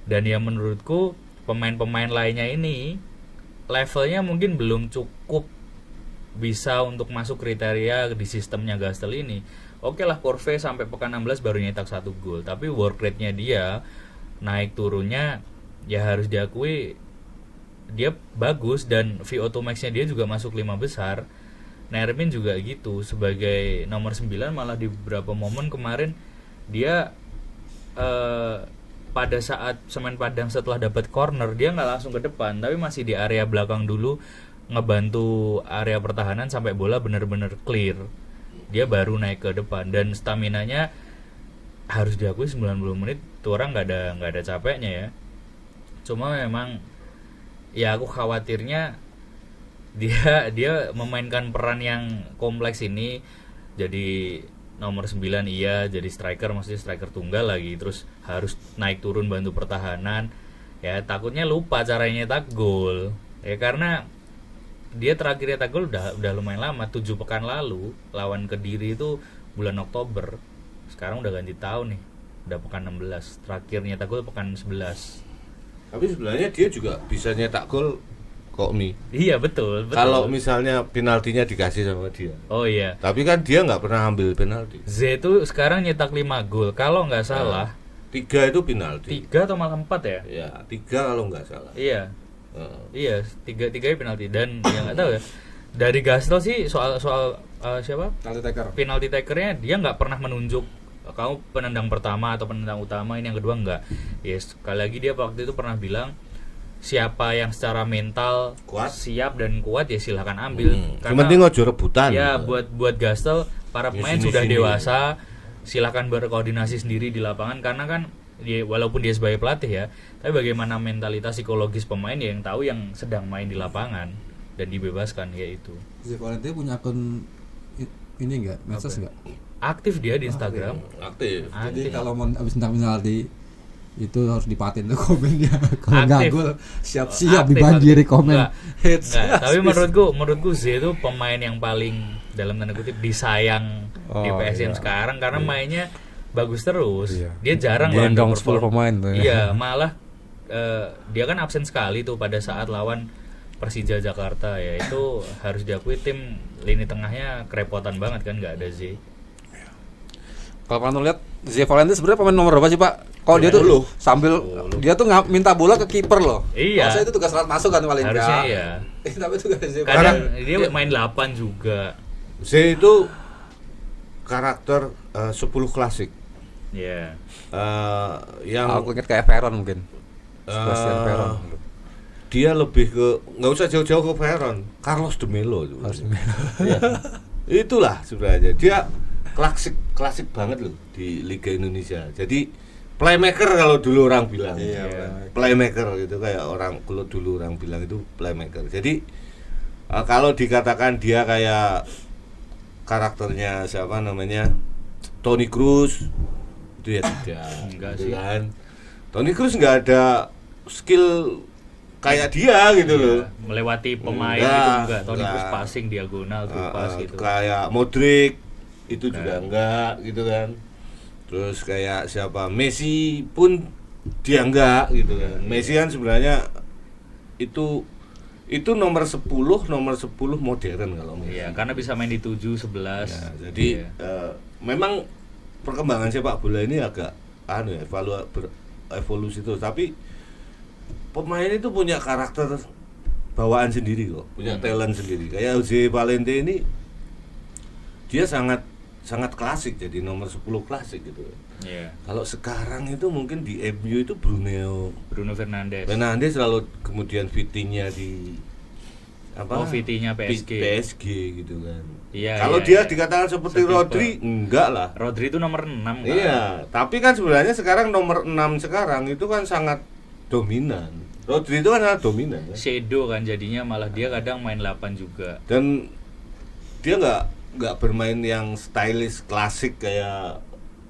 Dan ya menurutku pemain-pemain lainnya ini levelnya mungkin belum cukup bisa untuk masuk kriteria di sistemnya Gastel ini. Oke lah, Corve sampai pekan 16 baru nyetak 1 gol, tapi work rate-nya dia naik turunnya ya harus diakui dia bagus, dan VO2 max-nya dia juga masuk 5 besar. Nermin juga gitu, sebagai nomor 9 malah di beberapa momen kemarin dia pada saat Semen Padang setelah dapat corner dia nggak langsung ke depan, tapi masih di area belakang dulu ngebantu area pertahanan sampai bola benar-benar clear. Dia baru naik ke depan, dan staminanya harus diakui 90 menit tuh orang nggak ada capeknya ya. Cuma memang ya aku khawatirnya dia memainkan peran yang kompleks ini, jadi nomor 9 iya, jadi striker, maksudnya striker tunggal lagi, terus harus naik turun bantu pertahanan. Ya takutnya lupa caranya nyetak gol. Ya karena dia terakhir nyetak gol udah lumayan lama, 7 pekan lalu lawan Kediri itu bulan Oktober. Sekarang udah ganti tahun nih. Udah pekan 16. Terakhir nyetak gol pekan 11. Tapi sebenarnya dia juga bisa nyetak gol kok Mi. Iya betul. Kalau misalnya penaltinya dikasih sama dia. Oh iya. Tapi kan dia nggak pernah ambil penalti. Z itu sekarang nyetak 5 gol. Kalau nggak salah 3 itu penalti. 3 atau malah 4 ya? Ya 3 kalau nggak salah. Iya. Iya, 3 penalti, dan ya nggak tahu ya. Dari Gastel sih soal siapa? Penalti takernya dia nggak pernah menunjuk kamu penendang pertama atau penendang utama, ini yang kedua enggak. Yes, sekali lagi dia waktu itu pernah bilang siapa yang secara mental kuat, siap dan kuat ya silahkan ambil. Yang penting ojo rebutan. Ya buat Gastel para pemain sudah dewasa, silahkan berkoordinasi sendiri di lapangan, karena kan dia, walaupun dia sebagai pelatih ya, tapi bagaimana mentalitas psikologis pemain ya yang tahu, yang sedang main di lapangan, dan dibebaskan kayak itu. Zé Valente punya akun ini enggak? Medsos enggak? Aktif dia di Instagram. Aktif. Jadi kalau mau habis nendang penalti itu harus dipatin tuh komennya. Kalau nggak gol siap-siap dibanjiri komen. Enggak, tapi menurutku Z itu pemain yang paling dalam tanda kutip disayang di PSM sekarang, karena mainnya bagus terus. Dia jarang lah gendong 10 pemain tuh. Iya, malah dia kan absen sekali tuh pada saat lawan Persija Jakarta ya. Itu harus diakui tim lini tengahnya kerepotan banget kan nggak ada Z. Kalau pernah lihat Zé Valente sebenarnya pemain nomor berapa sih Pak? Kalau dia tuh sambil dia tuh minta bola ke kiper loh. Iya. Maksudnya itu tugas alat masuk kan paling enggak. Harusnya iya. Tapi tugas Zé Kadang Valente. dia main 8 juga. Z itu karakter 10 klasik. Iya. Yang Aku ingat kayak Veron mungkin. Sebastian Veron. Dia lebih ke, nggak usah jauh-jauh ke Veron, Carlos de Melo itu. Ya. Itulah sebenarnya dia klasik banget loh di Liga Indonesia. Jadi playmaker kalau dulu orang bilang. Playmaker gitu, kayak orang kalau dulu orang bilang itu playmaker. Jadi kalau dikatakan dia kayak karakternya siapa namanya Toni Kroos, itu ya tidak. Enggak gitu sih. kan. Toni Kroos nggak ada skill kayak dia gitu loh. Melewati pemain Enggak, itu enggak. Toni enggak. Kroos passing diagonal tuh pas gitu. Kayak Modric itu juga enggak gitu kan. Terus kayak siapa, Messi pun dia enggak gitu kan. Messi kan sebenarnya itu nomor 10 modern kalau Messi. Iya, karena bisa main di 7, 11. Ya, jadi memang perkembangan sepak bola ini agak evolusi terus, tapi pemain itu punya karakter bawaan sendiri kok, punya talent sendiri. Kayak Zé Valente ini dia sangat klasik, jadi nomor 10 klasik gitu. Iya. Kalau sekarang itu mungkin di MU itu Bruno Fernandes lalu kemudian Vitinha di Vitinha PSG. gitu kan. Iya. Kalau dia dikatakan seperti Rodri, enggak lah. Rodri itu nomor 6 kan. Iya, tapi kan sebenarnya sekarang nomor 6 sekarang itu kan sangat dominan. Rodri itu kan sangat dominan kan? Shadow kan jadinya, malah dia kadang main 8 juga. Dan dia nggak bermain yang stylish klasik kayak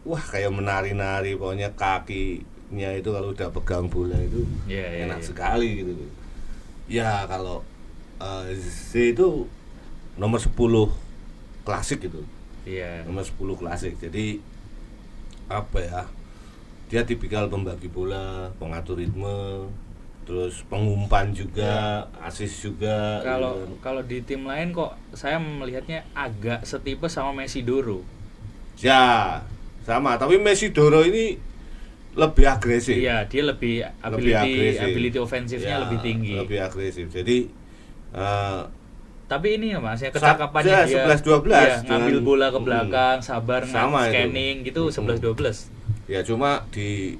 kayak menari-nari, pokoknya kakinya itu kalau udah pegang bola itu enak sekali gitu. Ya kalau Z itu nomor 10 klasik gitu. Iya. Nomor 10 klasik. Jadi apa ya? dia tipikal pembagi bola, pengatur ritme, terus pengumpan juga, assist juga. Kalau gitu. kalau di tim lain kok saya melihatnya agak setipe sama Messi Doro. Ya, sama. Tapi Messi Doro ini lebih agresif. Iya, dia lebih ability ofensifnya Ya, lebih tinggi. Lebih agresif. Jadi Tapi ini ya Mas, ya kecakapannya dia 11-12 ya, ngambil dengan- bola ke belakang, sabar Sama itu. scanning gitu 11-12. ya cuma di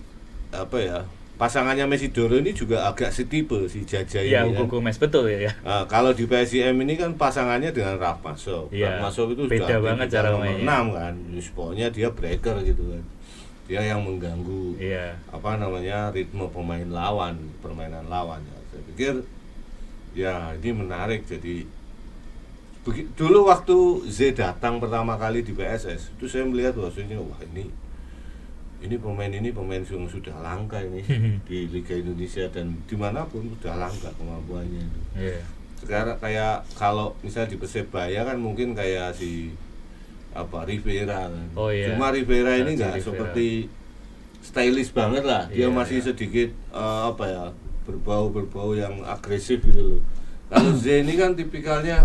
apa ya, pasangannya Messi Doro ini juga agak setipe si Jaja ini Iya, kan. Hugo Mes betul ya. Kalau di PSIM ini kan pasangannya dengan Raf Masov. Iya, Raf Masov itu beda sudah banget tipikal cara nomor mainnya. 6 kan. Pokoknya dia breaker gitu kan. Dia yang mengganggu Iya. apa namanya ritme pemain lawan, permainan lawan ya. Saya pikir ya ini menarik. Jadi dulu waktu Z datang pertama kali di PSS itu saya melihat bahwasanya wah ini pemain yang sudah langka ini di Liga Indonesia dan dimanapun sudah langka kemampuannya itu. Iya. Sekarang kayak kalau misalnya di Persebaya kan mungkin kayak si Rivera kan. Oh, iya. Cuma Rivera ini Sergio nggak Rivera. seperti stylish banget lah. Dia Iya, masih iya. sedikit berbau yang agresif gitu loh. Kalau Z ini kan tipikalnya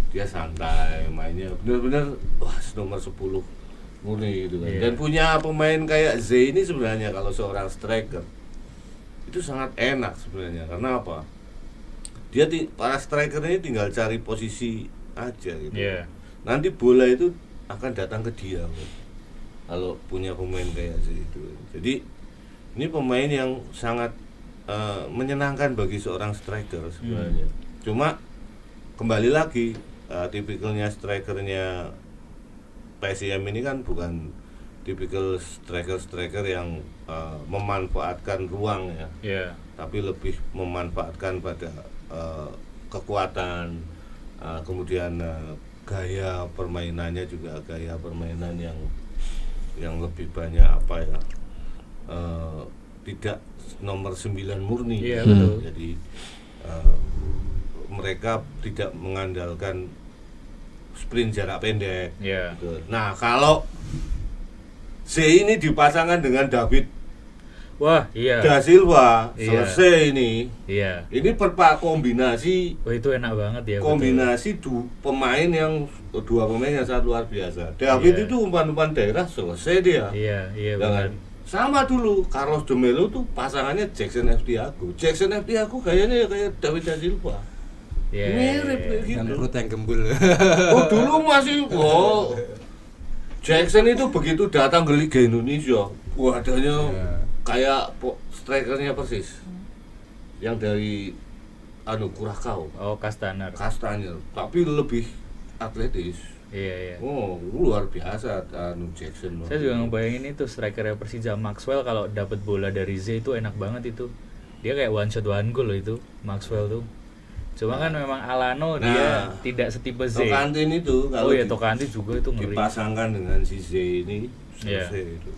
dia santai mainnya, benar-benar wah nomor 10 murni gitu kan. Iya. Dan punya pemain kayak Z ini sebenarnya kalau seorang striker itu sangat enak sebenarnya. Karena apa? Para striker ini tinggal cari posisi aja gitu. Iya. Nanti bola itu akan datang ke dia kan. Kalau punya pemain kayak Z itu. Jadi ini pemain yang sangat menyenangkan bagi seorang striker sebenarnya. Cuma kembali lagi tipikalnya strikernya PSIM ini kan bukan tipikal striker yang memanfaatkan ruang ya, Iya. tapi lebih memanfaatkan pada kekuatan, kemudian gaya permainannya juga gaya permainan yang lebih banyak apa ya, tidak nomor 9 murni. Iya, betul. Jadi mereka tidak mengandalkan sprint jarak pendek. Iya. Gitu. Nah, kalau Z ini dipasangkan dengan David Wah, iya. Da Silva, Iya. selesai ini. Iya. Ini kombinasi Oh, itu enak banget ya. betul. kombinasi dua pemain yang sangat luar biasa. David Iya. itu umpan-umpan daerah selesai dia. Iya, iya Jangan. benar. Sama dulu Carlos de Melo tuh pasangannya Jackson F. Thiago. Jackson F. Thiago kayaknya kayak David Da Silva. Iya. Mirip kayak Dengan gitu. perut yang gembul. Oh dulu masih Jackson itu begitu datang ke Liga Indonesia, wadahnya kayak strikernya persis yang dari Kurakau, Oh, Kastaner. Kastanya, tapi lebih atletis. Iya, iya. Oh luar biasa Jackson. Saya juga ngebayangin itu strikernya Persija Maxwell kalau dapat bola dari Z itu enak banget itu. Dia kayak one shot one goal loh itu Maxwell tuh. Cuma kan memang Alano dia tidak setipe Z. Tokantin itu Oh iya, Tokantin juga itu ngeri. dipasangkan dengan si Z ini selesai itu.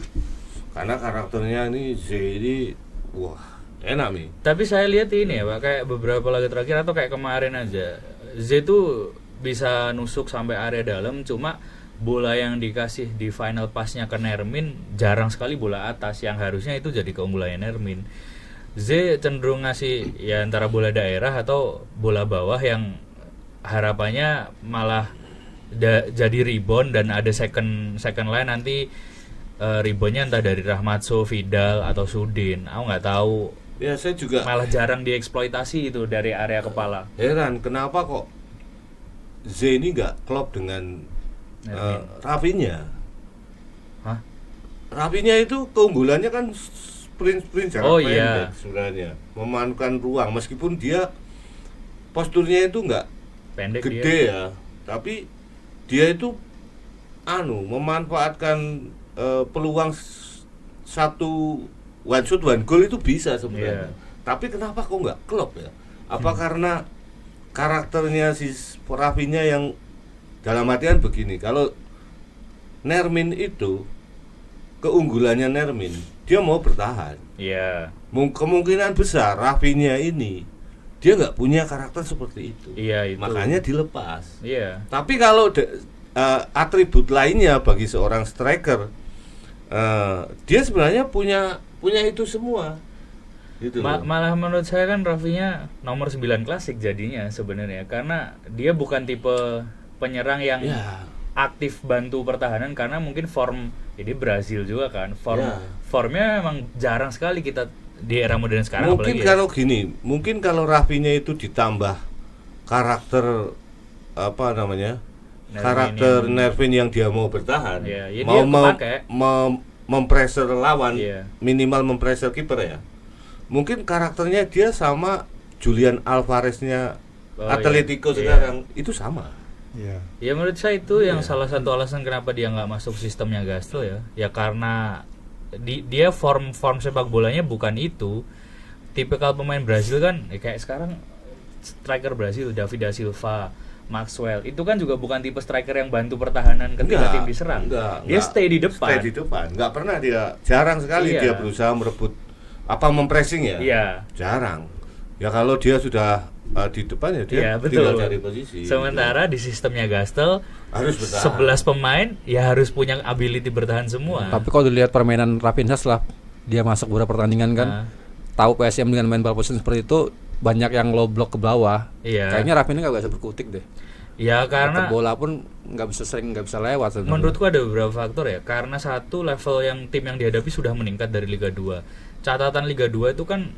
Karena karakternya ini Z ini wah enak nih. Tapi saya lihat ini ya Pak, kayak beberapa laga terakhir atau kayak kemarin aja Z tuh bisa nusuk sampai area dalam, cuma bola yang dikasih di final pass-nya ke Nermin jarang sekali bola atas yang harusnya itu jadi keunggulannya Nermin. Z cenderung ngasih ya antara bola daerah atau bola bawah yang harapannya malah jadi rebound dan ada second line nanti reboundnya entah dari Rahmatso, Vidal atau Sudin. Aku nggak tahu. Ya saya juga Malah jarang dieksploitasi itu dari area kepala. heran kenapa kok Z ini nggak klop dengan Rafinha. Hah? Rafinha itu keunggulannya kan sprint jarak Oh, pendek iya. sebenarnya, memanfaatkan ruang meskipun dia posturnya itu nggak Pendek gede dia. ya, tapi dia itu memanfaatkan peluang satu one shot one goal itu bisa sebenarnya. Iya. Tapi kenapa kok nggak klop ya? Apa karena karakternya si Rafinha yang dalam artian begini, kalau Nermin itu keunggulannya Nermin, dia mau bertahan. Iya. Kemungkinan besar Rafinha ini dia nggak punya karakter seperti itu. Iya, itu. Makanya dilepas. Iya. Tapi kalau atribut lainnya bagi seorang striker dia sebenarnya punya itu semua. Gitu loh. Malah menurut saya kan Rafinya nomor 9 klasik jadinya sebenarnya, karena dia bukan tipe penyerang yang Ya. aktif bantu pertahanan, karena mungkin form ini Brazil juga kan, Ya. formnya emang jarang sekali kita di era modern sekarang. Mungkin apalagi kalau gini, mungkin kalau Rafinya itu ditambah karakter apa namanya? Nervin karakter yang- Nervin yang dia mau bertahan, Iya, ya mau dia kepake. mempressure lawan, Iya. minimal mempressure kiper ya. Mungkin karakternya dia sama Julian Alvarez-nya Oh, Atletico iya. sekarang itu sama. Iya. Ya menurut saya itu yang Iya. salah satu alasan kenapa dia nggak masuk sistemnya Gastel ya. Ya karena dia form sepak bolanya bukan itu. Tipikal pemain Brazil kan kayak sekarang striker Brazil David da Silva, Maxwell itu kan juga bukan tipe striker yang bantu pertahanan ketika tim diserang. Dia stay di depan. Stay di depan. Nggak pernah dia, jarang sekali Iya. dia berusaha merebut mempressing ya. Iya. Jarang. Ya kalau dia sudah di depan ya dia Iya, tinggal betul. cari posisi. Sementara di sistemnya Gastel harus bertahan. 11 pemain ya harus punya ability bertahan semua. Tapi kalau dilihat permainan Rafinha setelah dia masuk beberapa pertandingan kan, Nah, tahu PSM dengan main ball position seperti itu banyak yang low block ke bawah. Iya. Kayaknya Rafinha nggak bisa berkutik deh. Ya karena Dapet bola pun nggak bisa lewat. sebenarnya. menurutku ada beberapa faktor ya. Karena satu, level yang tim yang dihadapi sudah meningkat dari Liga 2. Catatan Liga 2 itu kan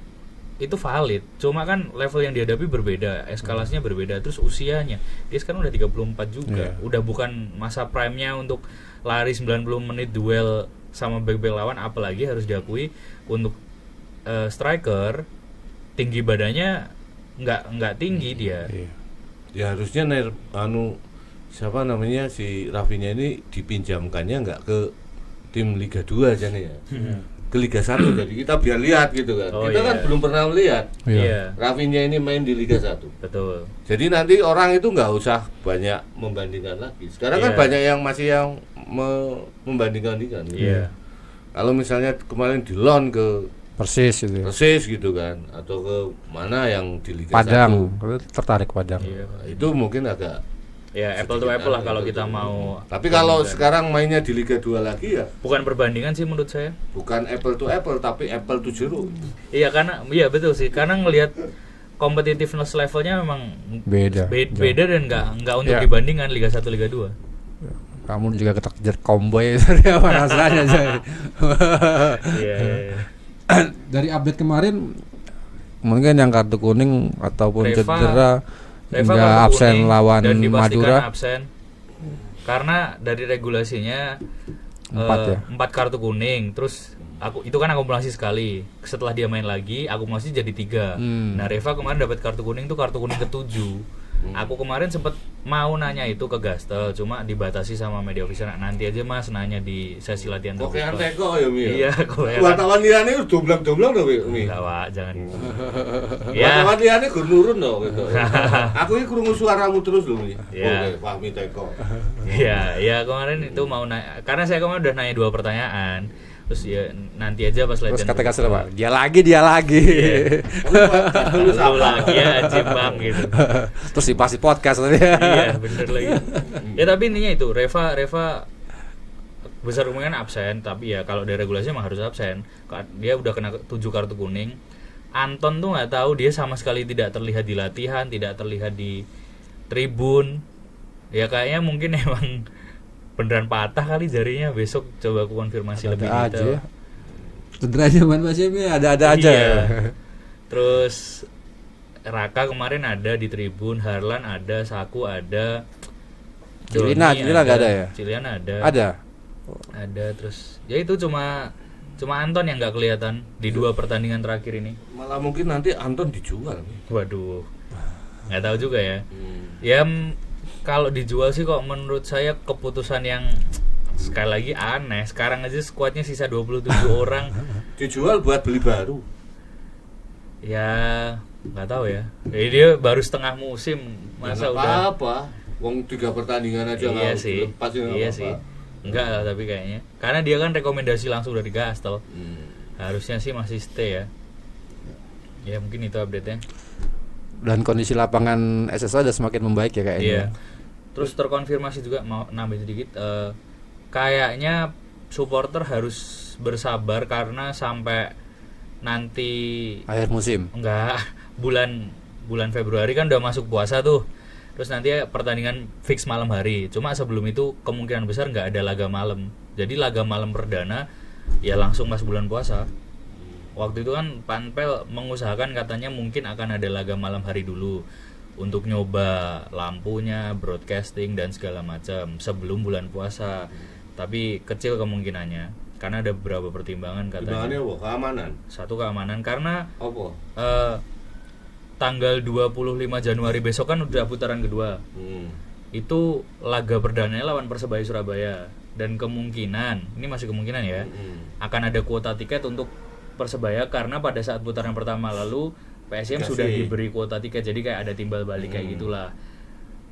itu valid. Cuma kan level yang dihadapi berbeda, eskalasinya berbeda, terus usianya. Dia sekarang udah 34 juga. Iya. Udah bukan masa prime-nya untuk lari 90 menit duel sama back-back lawan, apalagi harus diakui untuk striker tinggi badannya nggak tinggi dia. Iya. Ya harusnya siapa namanya si Rafinha ini dipinjamkannya nggak ke tim Liga 2 aja nih ya. Ke Liga 1 jadi kita biar lihat gitu kan. Oh, Kita iya. kan belum pernah melihat Iya, Rafinha ini main di Liga 1. betul. Jadi nanti orang itu nggak usah banyak membandingkan lagi. Sekarang kan Iya. banyak yang masih yang membandingkan-bandingkan. gitu. Iya. Kalau misalnya kemarin di loan ke Persis gitu. Ya. Persis gitu kan, atau ke mana yang di Liga Padang, tertarik Padang. Iya. 1. Itu mungkin agak. Ya apple to apple lah kalau kita mau. Tapi kalau sekarang mainnya di Liga 2 lagi ya Bukan perbandingan sih menurut saya. bukan apple to apple tapi apple to jeruk. Iya karena iya betul sih, karena ngelihat competitiveness levelnya memang Beda. beda dan nggak untuk Ya. dibandingkan Liga 1 Liga 2. Kamu juga kejar komboy dari apa rasanya Jay? Iya. Dari update kemarin mungkin yang kartu kuning ataupun Reva cedera kartu hingga absen kuning lawan dan dipastikan Madura. absen. Karena dari regulasinya 4 ya? 4 kartu kuning, terus itu kan akumulasi sekali. Setelah dia main lagi, akumulasi jadi 3. Nah, Reva kemarin dapat kartu kuning tuh kartu kuning ke-7. Aku kemarin sempet mau nanya itu ke Gastel, cuma dibatasi sama media official. Nanti aja Mas nanya di sesi latihan Kok kayak terbuka. teko ya Mi. Iya, kowean. Wartawan liyane udah domblang-domblang to Mi. Enggak, Wak, jangan. Ya. Wartawan liyane gur nurun to gitu. Aku iki krungu suaramu terus lho Mi. Iya. Oke, Fahmi teko. Iya, ya kemarin itu mau nanya, karena saya kemarin udah nanya 2 pertanyaan. Terus ya nanti aja pas latihan. Terus kata Kasih terbuka. apa? Dia lagi. Lu lagi ya, anjing bang gitu. Terus dipasti podcast tadi. Iya, bener lagi. Ya tapi intinya itu, Reva besar kemungkinan absen, tapi ya kalau dari regulasi emang harus absen. Dia udah kena 7 kartu kuning. Anton tuh nggak tahu, dia sama sekali tidak terlihat di latihan, tidak terlihat di tribun. Ya kayaknya mungkin emang beneran patah kali jarinya. Besok coba aku konfirmasi lebih Ada aja detail. ya. Cederanya main PSM-nya ada-ada aja. Iya. Terus Raka kemarin ada di tribun, Harlan ada, Saku ada, Cilina Doni nggak ada ya? Cilian ada. Ada. Terus ya itu cuma Anton yang nggak kelihatan di 2 pertandingan terakhir ini. Malah mungkin nanti Anton dijual Mi. Waduh, nggak tahu juga ya. Ya kalau dijual sih kok menurut saya keputusan yang sekali lagi aneh. Sekarang aja skuadnya sisa 27 orang. Dijual buat beli baru. Ya nggak tahu ya. Dia baru setengah musim, masa Ya, nggak udah. apa-apa. Wong 3 pertandingan aja Iya nggak sih. dilepas ya nggak Iya apa-apa. sih. Enggak lah tapi kayaknya. Karena dia kan rekomendasi langsung dari Gastel. Harusnya sih masih stay ya. Ya mungkin itu update-nya. Dan kondisi lapangan SSA udah semakin membaik ya kayaknya. Iya. Terus terkonfirmasi juga, mau nambahin sedikit, kayaknya supporter harus bersabar karena sampai nanti Akhir musim. bulan Februari kan udah masuk puasa tuh. Terus nanti pertandingan fix malam hari. Cuma sebelum itu kemungkinan besar nggak ada laga malam. Jadi laga malam perdana ya langsung pas bulan puasa. Waktu itu kan Panpel mengusahakan katanya mungkin akan ada laga malam hari dulu untuk nyoba lampunya, broadcasting dan segala macam sebelum bulan puasa. Tapi kecil kemungkinannya karena ada beberapa pertimbangan katanya. Pertimbangannya apa? Keamanan. Satu keamanan karena Apa? tanggal 25 Januari besok kan udah putaran kedua. Itu laga perdananya lawan Persebaya Surabaya dan kemungkinan, ini masih kemungkinan ya, akan ada kuota tiket untuk Persebaya karena pada saat putaran pertama lalu PSM sudah diberi kuota tiket, jadi kayak ada timbal balik kayak gitulah.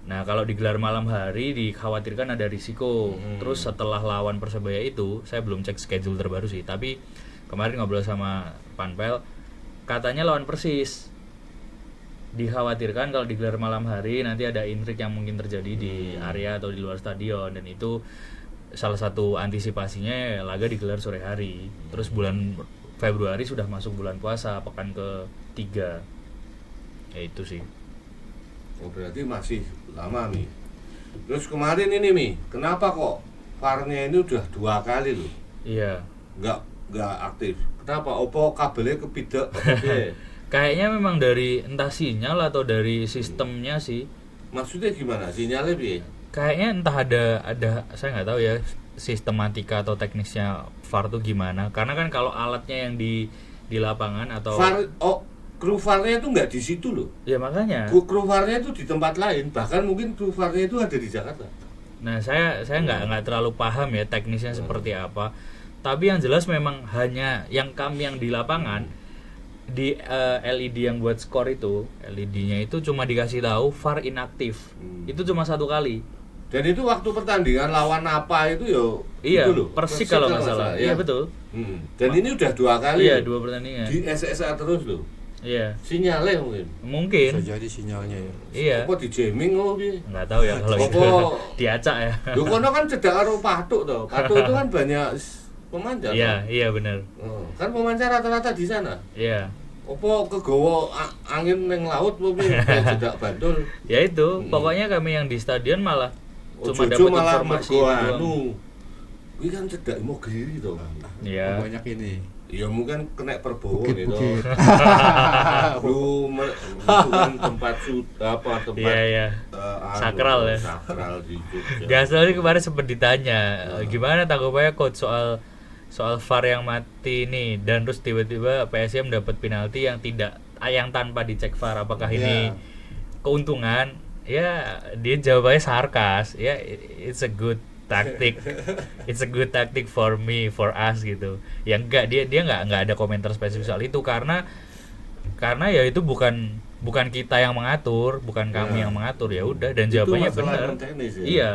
Nah, kalau digelar malam hari dikhawatirkan ada risiko. Terus setelah lawan Persebaya itu, saya belum cek schedule terbaru sih, tapi kemarin ngobrol sama Panpel katanya lawan Persis. Dikhawatirkan kalau digelar malam hari nanti ada intrik yang mungkin terjadi di area atau di luar stadion, dan itu salah satu antisipasinya laga digelar sore hari. Terus bulan Februari sudah masuk bulan puasa, pekan ke-3. Ya itu sih. Oh, berarti masih lama Mi. Terus kemarin ini Mi, kenapa kok VAR-nya ini udah 2 kali loh? Iya. Nggak aktif. Kenapa? Opo kabelnya kepidek? Kayaknya memang dari entah sinyal atau dari sistemnya sih. Maksudnya gimana? Sinyalnya piye? Kayaknya entah ada saya nggak tahu ya sistematika atau teknisnya VAR tuh gimana. Karena kan kalau alatnya yang di lapangan atau VAR, kru VAR-nya itu nggak di situ loh. ya makanya. Kru VAR-nya itu di tempat lain. Bahkan mungkin kru VAR-nya itu ada di Jakarta. Nah, saya nggak terlalu paham ya teknisnya seperti apa. Tapi yang jelas memang hanya yang kami yang di lapangan di LED yang buat skor itu, LED-nya itu cuma dikasih tahu VAR inaktif. Itu cuma 1 kali. Dan itu waktu pertandingan lawan apa itu ya? Iya, itu loh. Persik kalau nggak salah. Iya betul. Dan ini udah 2 kali. Iya, loh. 2 pertandingan. Di SSA terus loh. Iya. Sinyalnya mungkin. Mungkin. Bisa jadi sinyalnya ya. Iya. Apa di jamming apa piye? Nggak tahu ya kalau itu. Apa? Diacak ya. Lho kono kan cedak karo Patuk toh. Patuk itu kan banyak pemancar. Iya, iya benar. Kan pemancar rata-rata di sana. Iya. Apa kegawa angin ning laut apa piye cedak bandul. Ya itu, pokoknya kami yang di stadion malah cuma Ojo-ojo dapat malah informasi mergo doang. anu. Kuwi kan cedak Imogiri toh. Iya. Banyak ini. Ya mungkin kena perbowo gitu. Bukit-bukit. Lu bukan tempat tempat Iya. Sakral ya. Sakral di Jogja. Gasol ini kemarin sempat ditanya gimana tanggapannya coach soal VAR yang mati nih, dan terus tiba-tiba PSM dapat penalti yang tanpa dicek VAR, apakah ini keuntungan? Ya dia jawabannya sarkas. Ya it's a good tactic for me, for us gitu. Ya enggak, dia enggak ada komentar spesifik soal itu karena ya itu bukan kita yang mengatur, bukan kami yang mengatur, ya udah, dan jawabannya benar. Ya? Iya.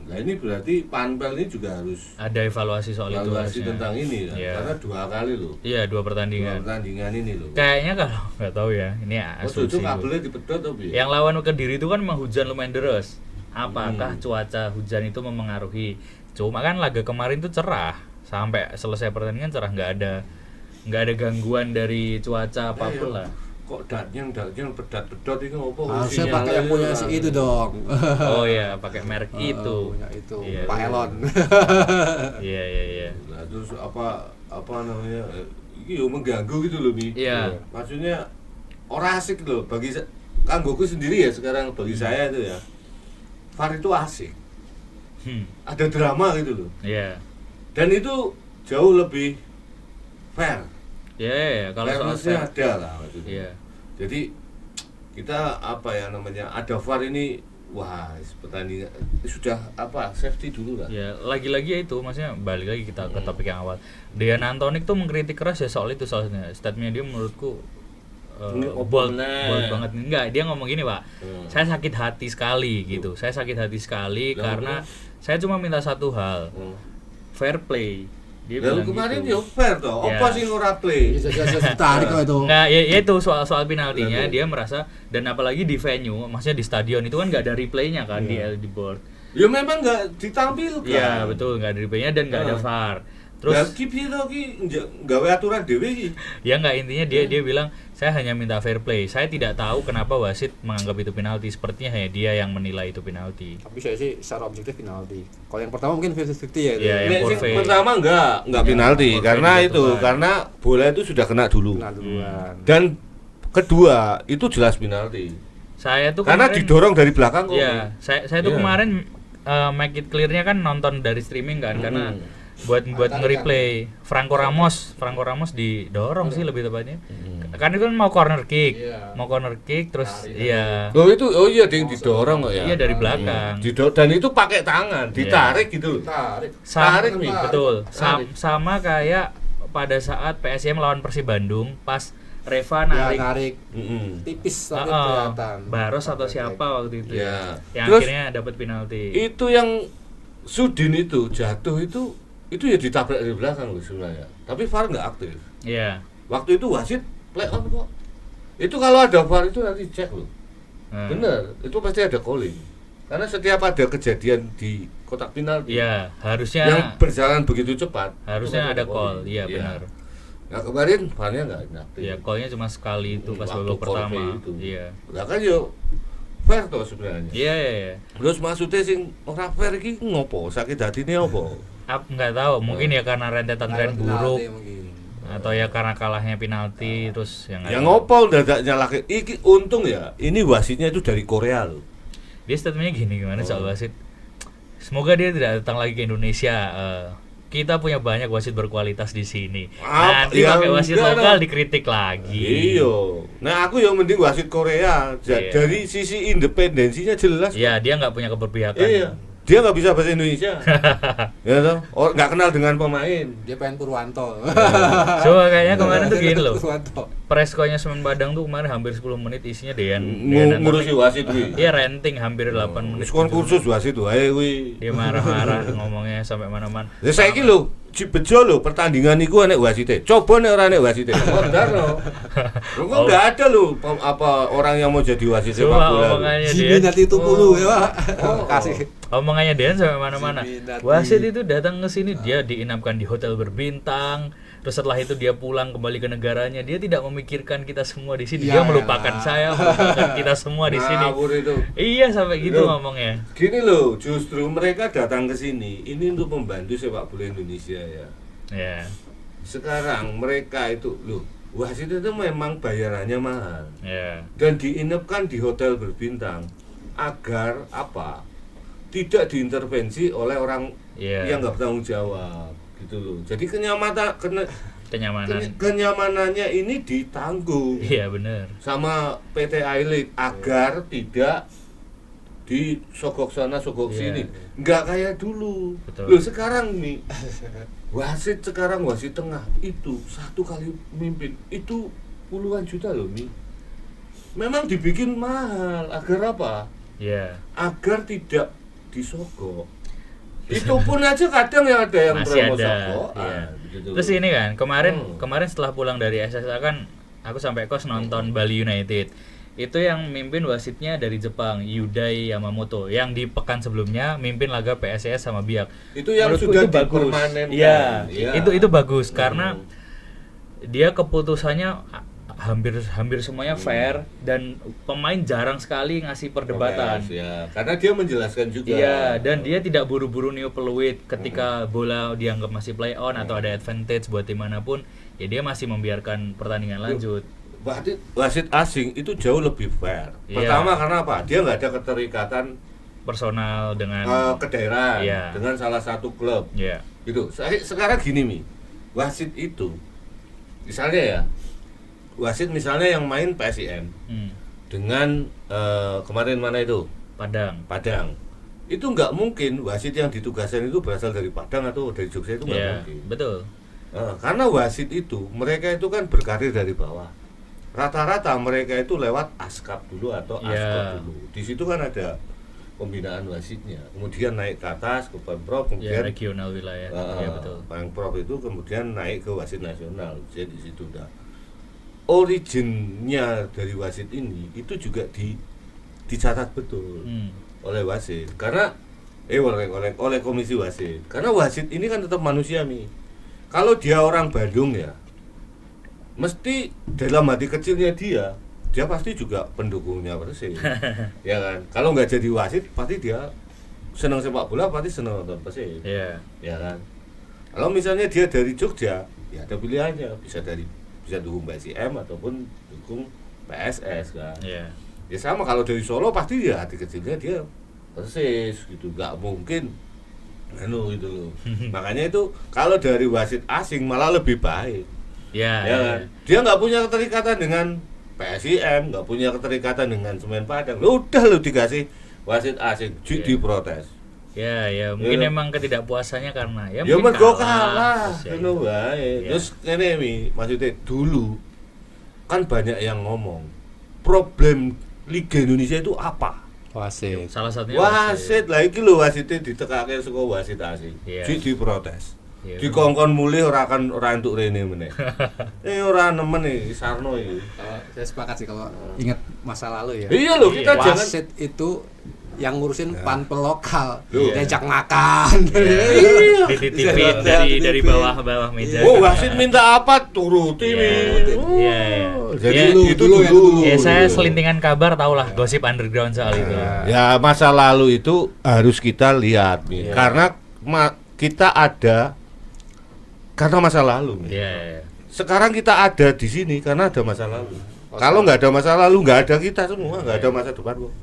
Nah ini berarti Panpel ini juga harus Ada evaluasi soal itu evaluasi harusnya. tentang ini kan? Iya. Karena 2 kali loh. Iya, 2 2 pertandingan. pertandingan ini loh. Kayaknya kalau nggak tahu ya, ini Oh, asumsi. itu kabelnya dipedot apa ya? Yang lawan Kediri itu kan memang hujan lumayan deras. Apakah cuaca hujan itu mempengaruhi? Cuma kan laga kemarin tuh cerah, sampai selesai pertandingan cerah, nggak ada gangguan dari cuaca apapun lah. Kok datnya pedot itu apa? Harusnya Sinyalnya pakai yang punya si itu dong. Oh iya, pakai merek itu. Punya itu. Iya, Pak iya. Elon. Iya. Nah, terus apa namanya? Ini mengganggu gitu loh, Mi. Iya. Maksudnya orang asik loh bagi kanggoku sendiri ya sekarang bagi saya itu ya. VAR itu asik. Ada drama gitu loh. Iya. Dan itu jauh lebih fair. Iya, kalau soal Fairness-nya fair. ada lah maksudnya. Iya. Jadi kita apa ya namanya? Ada VAR ini wah, pertandingan sudah safety dulu lah. Ya, lagi-lagi ya itu, maksudnya balik lagi kita ke topik yang awal. Dejan Antonik tuh mengkritik keras ya soal itu, soalnya statementnya dia menurutku bold banget. Enggak, dia ngomong gini, Pak. Saya sakit hati sekali gitu. Saya sakit hati sekali karena saya cuma minta satu hal. Fair play. Dia Lalu bilang kemarin gitu. ya fair toh. Ya. Apa sih ora play? Tarik kok itu. Nah, ya itu soal penaltinya dia merasa, dan apalagi di venue, maksudnya di stadion itu kan nggak ada replaynya kan di LED board. Ya memang nggak ditampilkan. Iya betul, nggak ada replay-nya dan nggak ada VAR. Terus Lah ki piye to ki gawe aturan dhewe iki. ya nggak, intinya dia bilang saya hanya minta fair play. Saya tidak tahu kenapa wasit menganggap itu penalti. Sepertinya hanya dia yang menilai itu penalti. Tapi saya sih secara objektif penalti. Kalau yang pertama mungkin 50-50 ya itu. Iya, yang Nek sing forfeit. pertama enggak penalti forfeit karena itu dijatuhkan. karena bola itu sudah kena dulu. Nah, duluan. Dan kedua itu jelas penalti. Saya tuh Karena kemarin, didorong dari belakang kok. Iya, saya tuh Iya. kemarin make it clear-nya kan nonton dari streaming kan, karena buat Tarik nge-replay Franco Ramos didorong sih lebih tepatnya. Kan itu kan mau corner kick. Iya. Mau corner kick terus Tarik. iya. Oh iya ding didorong kok ya. Iya dari belakang. Dan itu pakai tangan, ditarik gitu loh. Tarik. Tarik nih, Betul. Tarik. Sama kayak pada saat PSM lawan Persib Bandung pas Reva Ya, narik narik Mm-mm. tipis tapi Heeh, kelihatan. Baros atau siapa waktu itu Ya. yang Terus, akhirnya dapat penalti. Itu yang Sudin itu jatuh itu ya ditabrak dari belakang loh sebenarnya. Tapi VAR nggak aktif. Iya. Waktu itu wasit play on kok. Itu kalau ada VAR itu nanti cek loh. Nah, Bener, itu pasti ada calling. Karena setiap ada kejadian di kotak penalti Iya, harusnya yang berjalan begitu cepat, harusnya itu ada pasti call. Iya benar. Nah kemarin VAR-nya nggak aktif. Iya, call-nya cuma sekali itu pas Waktu babak pertama. Corvée itu. Iya. Lah kan yo fair toh sebenarnya. Iya, iya, iya. Terus maksudnya sing ora fair iki ngopo? Sakit hatine opo? Nggak tahu, mungkin ya karena rentetan tren buruk Penalti mungkin. atau ya karena kalahnya penalti terus yang Ya ngopo dadak nyalake iki untung ya. Ini wasitnya itu dari Korea loh. Dia statementnya gini, gimana soal wasit? Semoga dia tidak datang lagi ke Indonesia. Kita punya banyak wasit berkualitas di sini. Nanti ya pakai wasit enggak lokal dong. dikritik lagi. Iya. Nah aku yang mending wasit Korea. Iya. Dari sisi independensinya jelas. Ya, dia nggak punya keberpihakan. Iya. Dia nggak bisa bahasa Indonesia. Ya toh. Nggak kenal dengan pemain. Dia pengen Purwanto. Coba kayaknya kemarin tuh gini loh. Purwanto. Preskonya Semen Padang tuh kemarin hampir 10 menit isinya Dean Ngurusi wasit kuwi. Iya, renting hampir 8 menit. Wis kon kursus wasit wae kuwi. Dia marah-marah ngomongnya sampai mana-mana. Ya saiki lho, bejo lho pertandingan iku nek wasite. Coba nek ora nek wasite. Kodar lho. Lho kok enggak ada lho apa orang yang mau jadi wasit sepak Coba bola. lho. omongannya Jimmy Dean. nanti itu puluh ya, Pak. Oh. Kasih. Omongannya Dean sampai mana-mana. Ziminati. Wasit itu datang ke sini, dia diinapkan di hotel berbintang. Terus setelah itu dia pulang kembali ke negaranya. Dia tidak memikirkan kita semua di sini. Ya Dia melupakan elah. saya, melupakan kita semua di sini. Ngawur itu. Iya, sampai gitu Loh. ngomongnya. Gini loh, justru mereka datang ke sini ini untuk membantu sepak bola Indonesia ya. Ya. Sekarang mereka itu loh, wasit itu memang bayarannya mahal Ya. dan diinapkan di hotel berbintang agar apa? Tidak diintervensi oleh orang Iya. yang nggak bertanggung jawab gitu loh. Jadi Kenyamanan. kenyamanannya ini ditanggung Iya, benar. sama PT I-League agar tidak disogok sana sogok Iya. sini, nggak kayak dulu. Betul. Loh sekarang nih wasit tengah itu satu kali mimpin itu puluhan juta loh nih. Memang dibikin mahal agar apa? Iya. Agar tidak disogok. Itu pun aja kadang yang ada yang Masih promo ada. sogokan, Iya. gitu Terus loh. ini kan, kemarin setelah pulang dari SSA kan aku sampai kos nonton Bali United. Itu yang mimpin wasitnya dari Jepang, Yudai Yamamoto. Yang di pekan sebelumnya mimpin laga PSIS sama Biak. Itu yang Menurutku sudah itu bagus. dipermanenkan. Iya, Iya. itu bagus karena dia keputusannya hampir semuanya fair dan pemain jarang sekali ngasih perdebatan. Protes, ya. Karena dia menjelaskan juga. Iya, dan dia tidak buru-buru new peluit ketika bola dianggap masih play on atau ada advantage buat tim manapun, ya dia masih membiarkan pertandingan lanjut. Wasit asing itu jauh lebih fair. Iya. Pertama karena apa? Dia nggak ada keterikatan Personal dengan ke daerah Iya. dengan salah satu klub. ya. Gitu. Sekarang gini nih, wasit itu, misalnya ya, wasit misalnya yang main PSIM dengan kemarin mana itu Padang. itu nggak mungkin wasit yang ditugaskan itu berasal dari Padang atau dari Jogja, itu nggak Ya, mungkin. betul. Karena wasit itu mereka itu kan berkarir dari bawah. Rata-rata mereka itu lewat askap dulu atau Ya. askop dulu. Di situ kan ada pembinaan wasitnya. Kemudian naik ke atas ke Pemprov, Ya, kemudian regional wilayah. Ya, betul. Pemprov itu kemudian naik ke wasit nasional. Jadi di situ udah originnya dari wasit ini itu juga dicatat betul Hmm. oleh wasit. Karena oleh komisi wasit. Karena wasit ini kan tetap manusia nih. Kalau dia orang Bandung ya, mesti dalam hati kecilnya dia pasti juga pendukungnya Persib. Ya kan? Kalau nggak jadi wasit, pasti dia senang sepak bola, pasti senang nonton Persib. Iya. Ya kan? Kalau misalnya dia dari Jogja, ya ada pilihannya, bisa dukung PSIM ataupun dukung PSS kan. Iya. Ya sama kalau dari Solo pasti ya hati kecilnya dia Persis gitu, nggak mungkin gitu loh. Makanya itu kalau dari wasit asing malah lebih baik. Iya. Ya kan? Dia nggak punya keterikatan dengan PSIM, nggak punya keterikatan dengan Semen Padang. Udah lo dikasih wasit asing, diprotes. Ya, mungkin Ya. emang ketidakpuasannya karena Ya mungkin mergo kalah, Terus ya ngono itu. wae. Ya. Terus ngene mi, maksudnya dulu kan banyak yang ngomong problem Liga Indonesia itu apa? Wasit. Salah satunya Wasit lah iki lho wasite ditekake saka wasit asing. Iya. Diprotes. Iya. Dikongkon mulih ora entuk rene meneh. Ora nemen iki Sarno iki. Kalau saya sepakat sih kalau ingat masa lalu ya. Iya lho, kita jangan Wasit itu yang ngurusin panpel lokal, Loh. diajak makan. dititipin dari bawah meja. Oh, wasit minta apa turuti Iya. Mi. Iya. Jadi Ya, itu dulu ya, dulu. Ya saya selintingan kabar tahulah gosip underground soal itu. Ya masa lalu itu harus kita lihat nih, karena kita ada karena masa lalu. Mi. Iya. Sekarang kita ada di sini karena ada masa lalu. Kalau nggak ada masa lalu, nggak ada kita semua, nggak ada masa depan kok.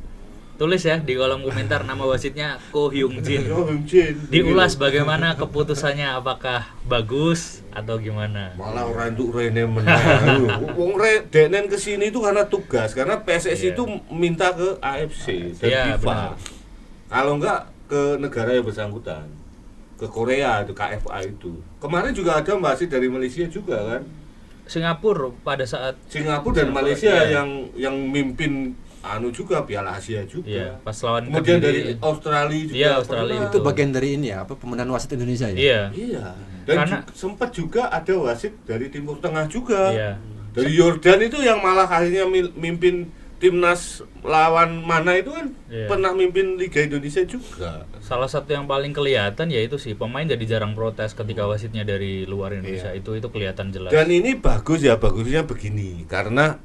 Tulis ya di kolom komentar nama wasitnya Ko Hyung Jin. Oh, Jin. Diulas bagaimana keputusannya, apakah bagus atau gimana. Malah orang untuk Rene menang. Wong Denen kesini itu karena tugas, karena PSSI Iya. itu minta ke AFC dan Iya, FIFA. benar. Kalau enggak ke negara yang bersangkutan, ke Korea itu KFA itu. Kemarin juga ada wasit dari Malaysia juga kan. Singapura pada saat Singapura dan Singapura, Malaysia iya. yang mimpin juga Piala Asia juga. Iya, pas lawan Kemudian Kediri. dari Australia juga. Iya, Australia pernah. Itu bagian dari ini ya, apa pemenang wasit Indonesia ya? Iya. Iya. Dan Karena- sempat juga ada wasit dari Timur Tengah juga. Iya. Dari Yordan itu yang malah akhirnya mimpin timnas lawan mana itu kan Iya. pernah mimpin Liga Indonesia juga. Salah satu yang paling kelihatan yaitu sih pemain jadi jarang protes ketika wasitnya dari luar Indonesia. Iya. Itu kelihatan jelas. Dan ini bagus ya, bagusnya begini karena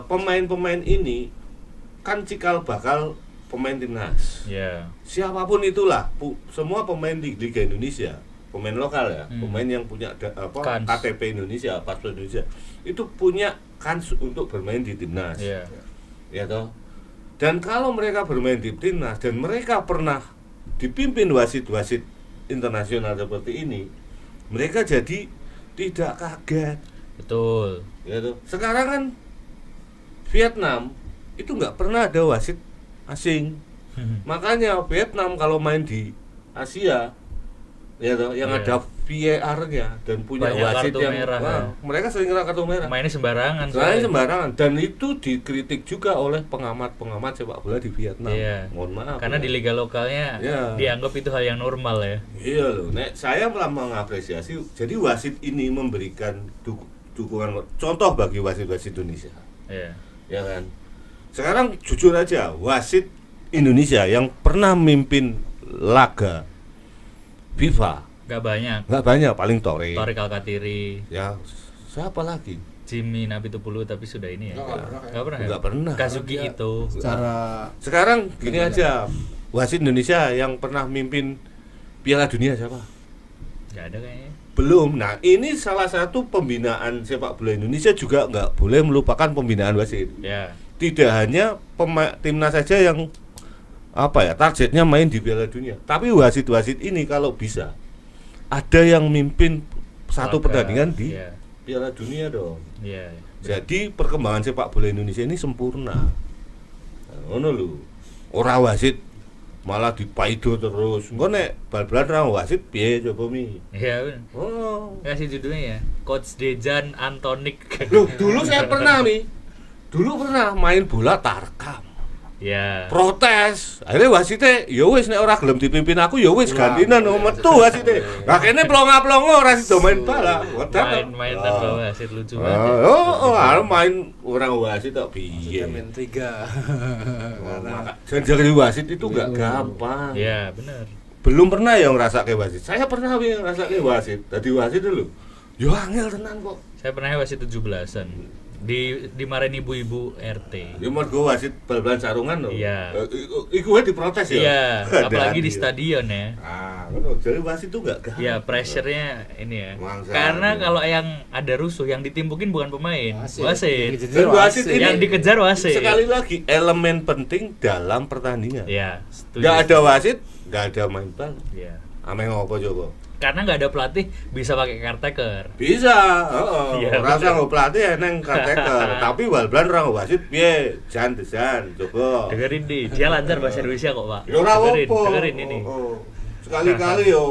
pemain-pemain ini kan cikal bakal pemain timnas. Iya. Siapapun itulah, semua pemain di Liga Indonesia, pemain lokal ya, Hmm. pemain yang punya Kans. KTP Indonesia, paspor Indonesia, itu punya kans untuk bermain di timnas. Iya. Ya toh. Dan kalau mereka bermain di timnas dan mereka pernah dipimpin wasit-wasit internasional seperti ini, mereka jadi tidak kaget. Betul. Ya toh. Sekarang kan Vietnam itu nggak pernah ada wasit asing. Makanya Vietnam kalau main di Asia ya toh, yang Iya. ada VAR-nya dan punya Banyak wasit kartu yang merah, wah, ya. mereka sering kena kartu merah. Mainnya sembarangan. Selain soalnya. sembarangan dan itu dikritik juga oleh pengamat-pengamat sepak bola di Vietnam. Iya. Mohon maaf. Karena ya. di liga lokalnya Iya. dianggap itu hal yang normal ya. Iya loh, Nek, saya malah mengapresiasi. Jadi wasit ini memberikan dukungan contoh bagi wasit-wasit Indonesia. Iya. Ya kan? Sekarang jujur aja, wasit Indonesia yang pernah mimpin laga FIFA Gak banyak. nggak banyak, paling Tore. Torik Alkatiri, Ya, siapa lagi? Jimmy Napitupulu tapi sudah ini ya. Gak pernah. Nggak pernah. Kazuki itu. Secara Sekarang gini aja, wasit Indonesia yang pernah mimpin Piala Dunia siapa? Gak ada kayaknya. Belum. Nah, ini salah satu pembinaan sepak bola Indonesia juga nggak boleh melupakan pembinaan wasit. Ya. Tidak hanya timnas saja yang targetnya main di Piala Dunia, tapi wasit-wasit ini kalau bisa ada yang mimpin satu Laga, pertandingan di iya. Piala Dunia dong. Iya. Jadi perkembangan sepak bola Indonesia ini sempurna. Nah, ngono lho. Ora wasit malah dipaido terus. Engko nek bal-balan ra wasit piye coba mi? Iya. bener. Oh. Kasih judulnya ya. Coach Dejan Antonik. Loh, dulu saya pernah nih. Dulu pernah main bola tarkam. Ya. Protes. Akhirnya wasite ya wis nek ora gelem dipimpin aku ya wis gantinan metu wasite. Lah kene plonga-plongo ora sido main bala. Main tanpa wasit lucu banget. Main orang wasit tok piye. Main 3. Jadi wasit itu enggak gampang. Iya, benar. Belum pernah yang ngrasake wasit. Saya pernah ngrasake wasit. Dadi wasit dulu. Yo angel tenan kok. Saya pernah wasit 17-an. Dimarahin ibu-ibu RT. Ya mergo wasit bal-balan sarungan lho. Iya. Iku wae diprotes ya. Iya, apalagi di stadion ya. Ngono. Jadi wasit itu enggak gampang. Ya, pressure-nya ini ya. Mangsa. Karena kalau yang ada rusuh yang ditimpukin bukan pemain, wasit. Dan wasit ini Yang dikejar wasit. sekali lagi elemen penting dalam pertandingan. Ya, setuju. Enggak ada wasit, enggak ada main bal. Ya. Ame ngopo coba? Karena nggak ada pelatih bisa pakai caretaker. Bisa, heeh. Iya, Ora usah bener. nggo pelatih neng caretaker, tapi bal-balan ora nggo wasit piye? Jan coba. Dengerin di, dia lancar bahasa Indonesia kok, Pak. Ya ora Dengerin, apa. dengerin ini. Sekali-kali yo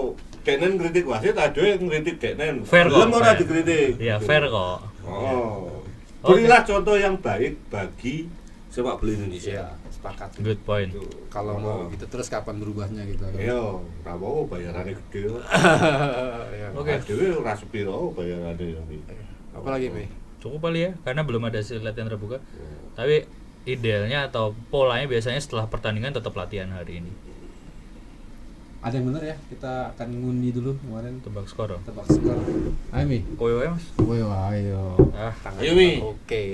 deknen kritik wasit, ada yang kritik deknen. Fair kok. Belum ora fair. dikritik. Iya, fair kok. Oh. Oke. Berilah contoh yang baik bagi sepak bola Indonesia. Sepakat. Good point. Kalau mau gitu terus kapan berubahnya gitu. Yo, ora mau bayarane gede. Oke. Dhewe ora sepiro bayarane yo. Apa lagi, Pi? Cukup kali ya, karena belum ada hasil latihan terbuka. Tapi idealnya atau polanya biasanya setelah pertandingan tetap latihan hari ini. Ada yang bener ya? Kita akan ngundi dulu kemarin Tebak skor. dong. tebak skor. Ayo, Mi. Kowe wae, Mas. Woi, ayo. Ah, Ayo Mi. Oke.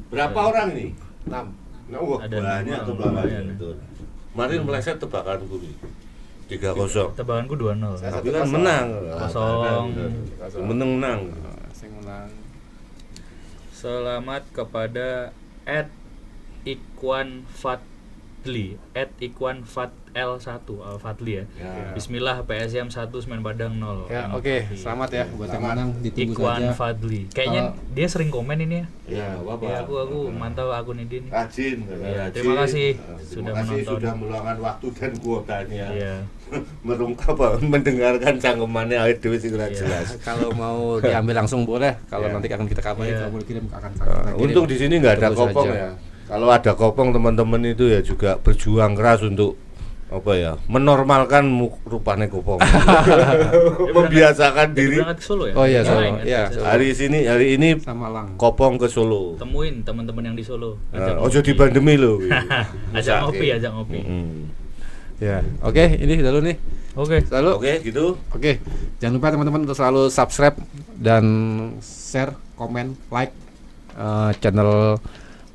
Berapa orang ini? 6. Nah, wah, Ada banyak enam, tebakannya. lumayan. Betul. Kemarin meleset tebakanku nih. 3-0. tebakanku 2-0. Saya Tapi 1-0. kan menang. Kosong. Menang. Saya menang. Selamat kepada @Ikwan Fadli, @Ikwan Fadl1 Fadli ya. Ya. Bismillah PSM 1 Semen Padang 0. Ya, oke. Selamat ya buat yang menang, ditunggu Ikwan saja. Fadli. Kayaknya dia sering komen ini ya. Ya, apa? Ya, aku mantau akun ini nih. Rajin. Ya, rajin. terima kasih Terima sudah kasih menonton. sudah meluangkan waktu dan kuotanya. Iya. Mendengarkan cangkemannya awet dhewe sing ora Iya. jelas. Kalau mau diambil langsung boleh. Kalau Ya. nanti akan kita kabarin. Iya. Kalau boleh kirim akan kita kirim. Untung di sini nggak ada Tunggu kopong saja. ya. Kalau ada kopong teman-teman itu ya juga berjuang keras untuk apa ya menormalkan rupanya kopong. Membiasakan Jadi diri. berangkat ke Solo ya? Oh iya, Solo. Main, kan? Iya, Solo. Hari ini Sama Lang. kopong ke Solo. Temuin teman-teman yang di Solo. Ojo dibandemi lho. Ajak ngopi, ajak ngopi. Ya, oke, ini dulu nih. Oke. Selalu. Oke, gitu. Oke, jangan lupa teman-teman untuk selalu subscribe dan share, komen, like channel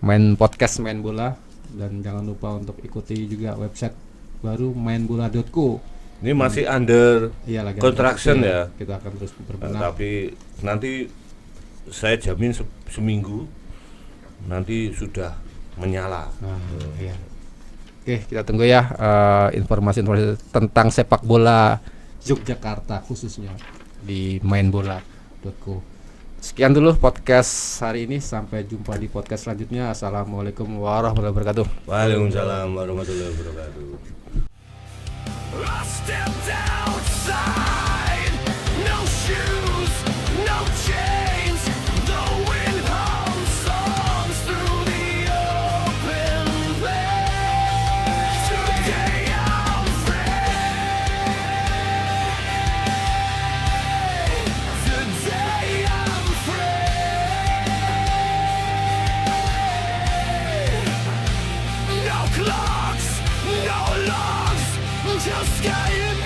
Main Podcast Main Bola, dan jangan lupa untuk ikuti juga website baru mainbola.co. Ini masih under Iya, lagi construction ada- ya. Kita akan terus berbenah. Tapi nanti saya jamin seminggu nanti sudah menyala. Nah, iya. Oke, kita tunggu ya informasi-informasi tentang sepak bola Yogyakarta khususnya di mainbola.co. Sekian dulu podcast hari ini, sampai jumpa di podcast selanjutnya. Assalamualaikum warahmatullahi wabarakatuh. Waalaikumsalam warahmatullahi wabarakatuh. I stepped outside, no shoes, no chains. The wind hums songs through the open place. Today I'm free. Today I'm free. No clocks, no logs, just sky and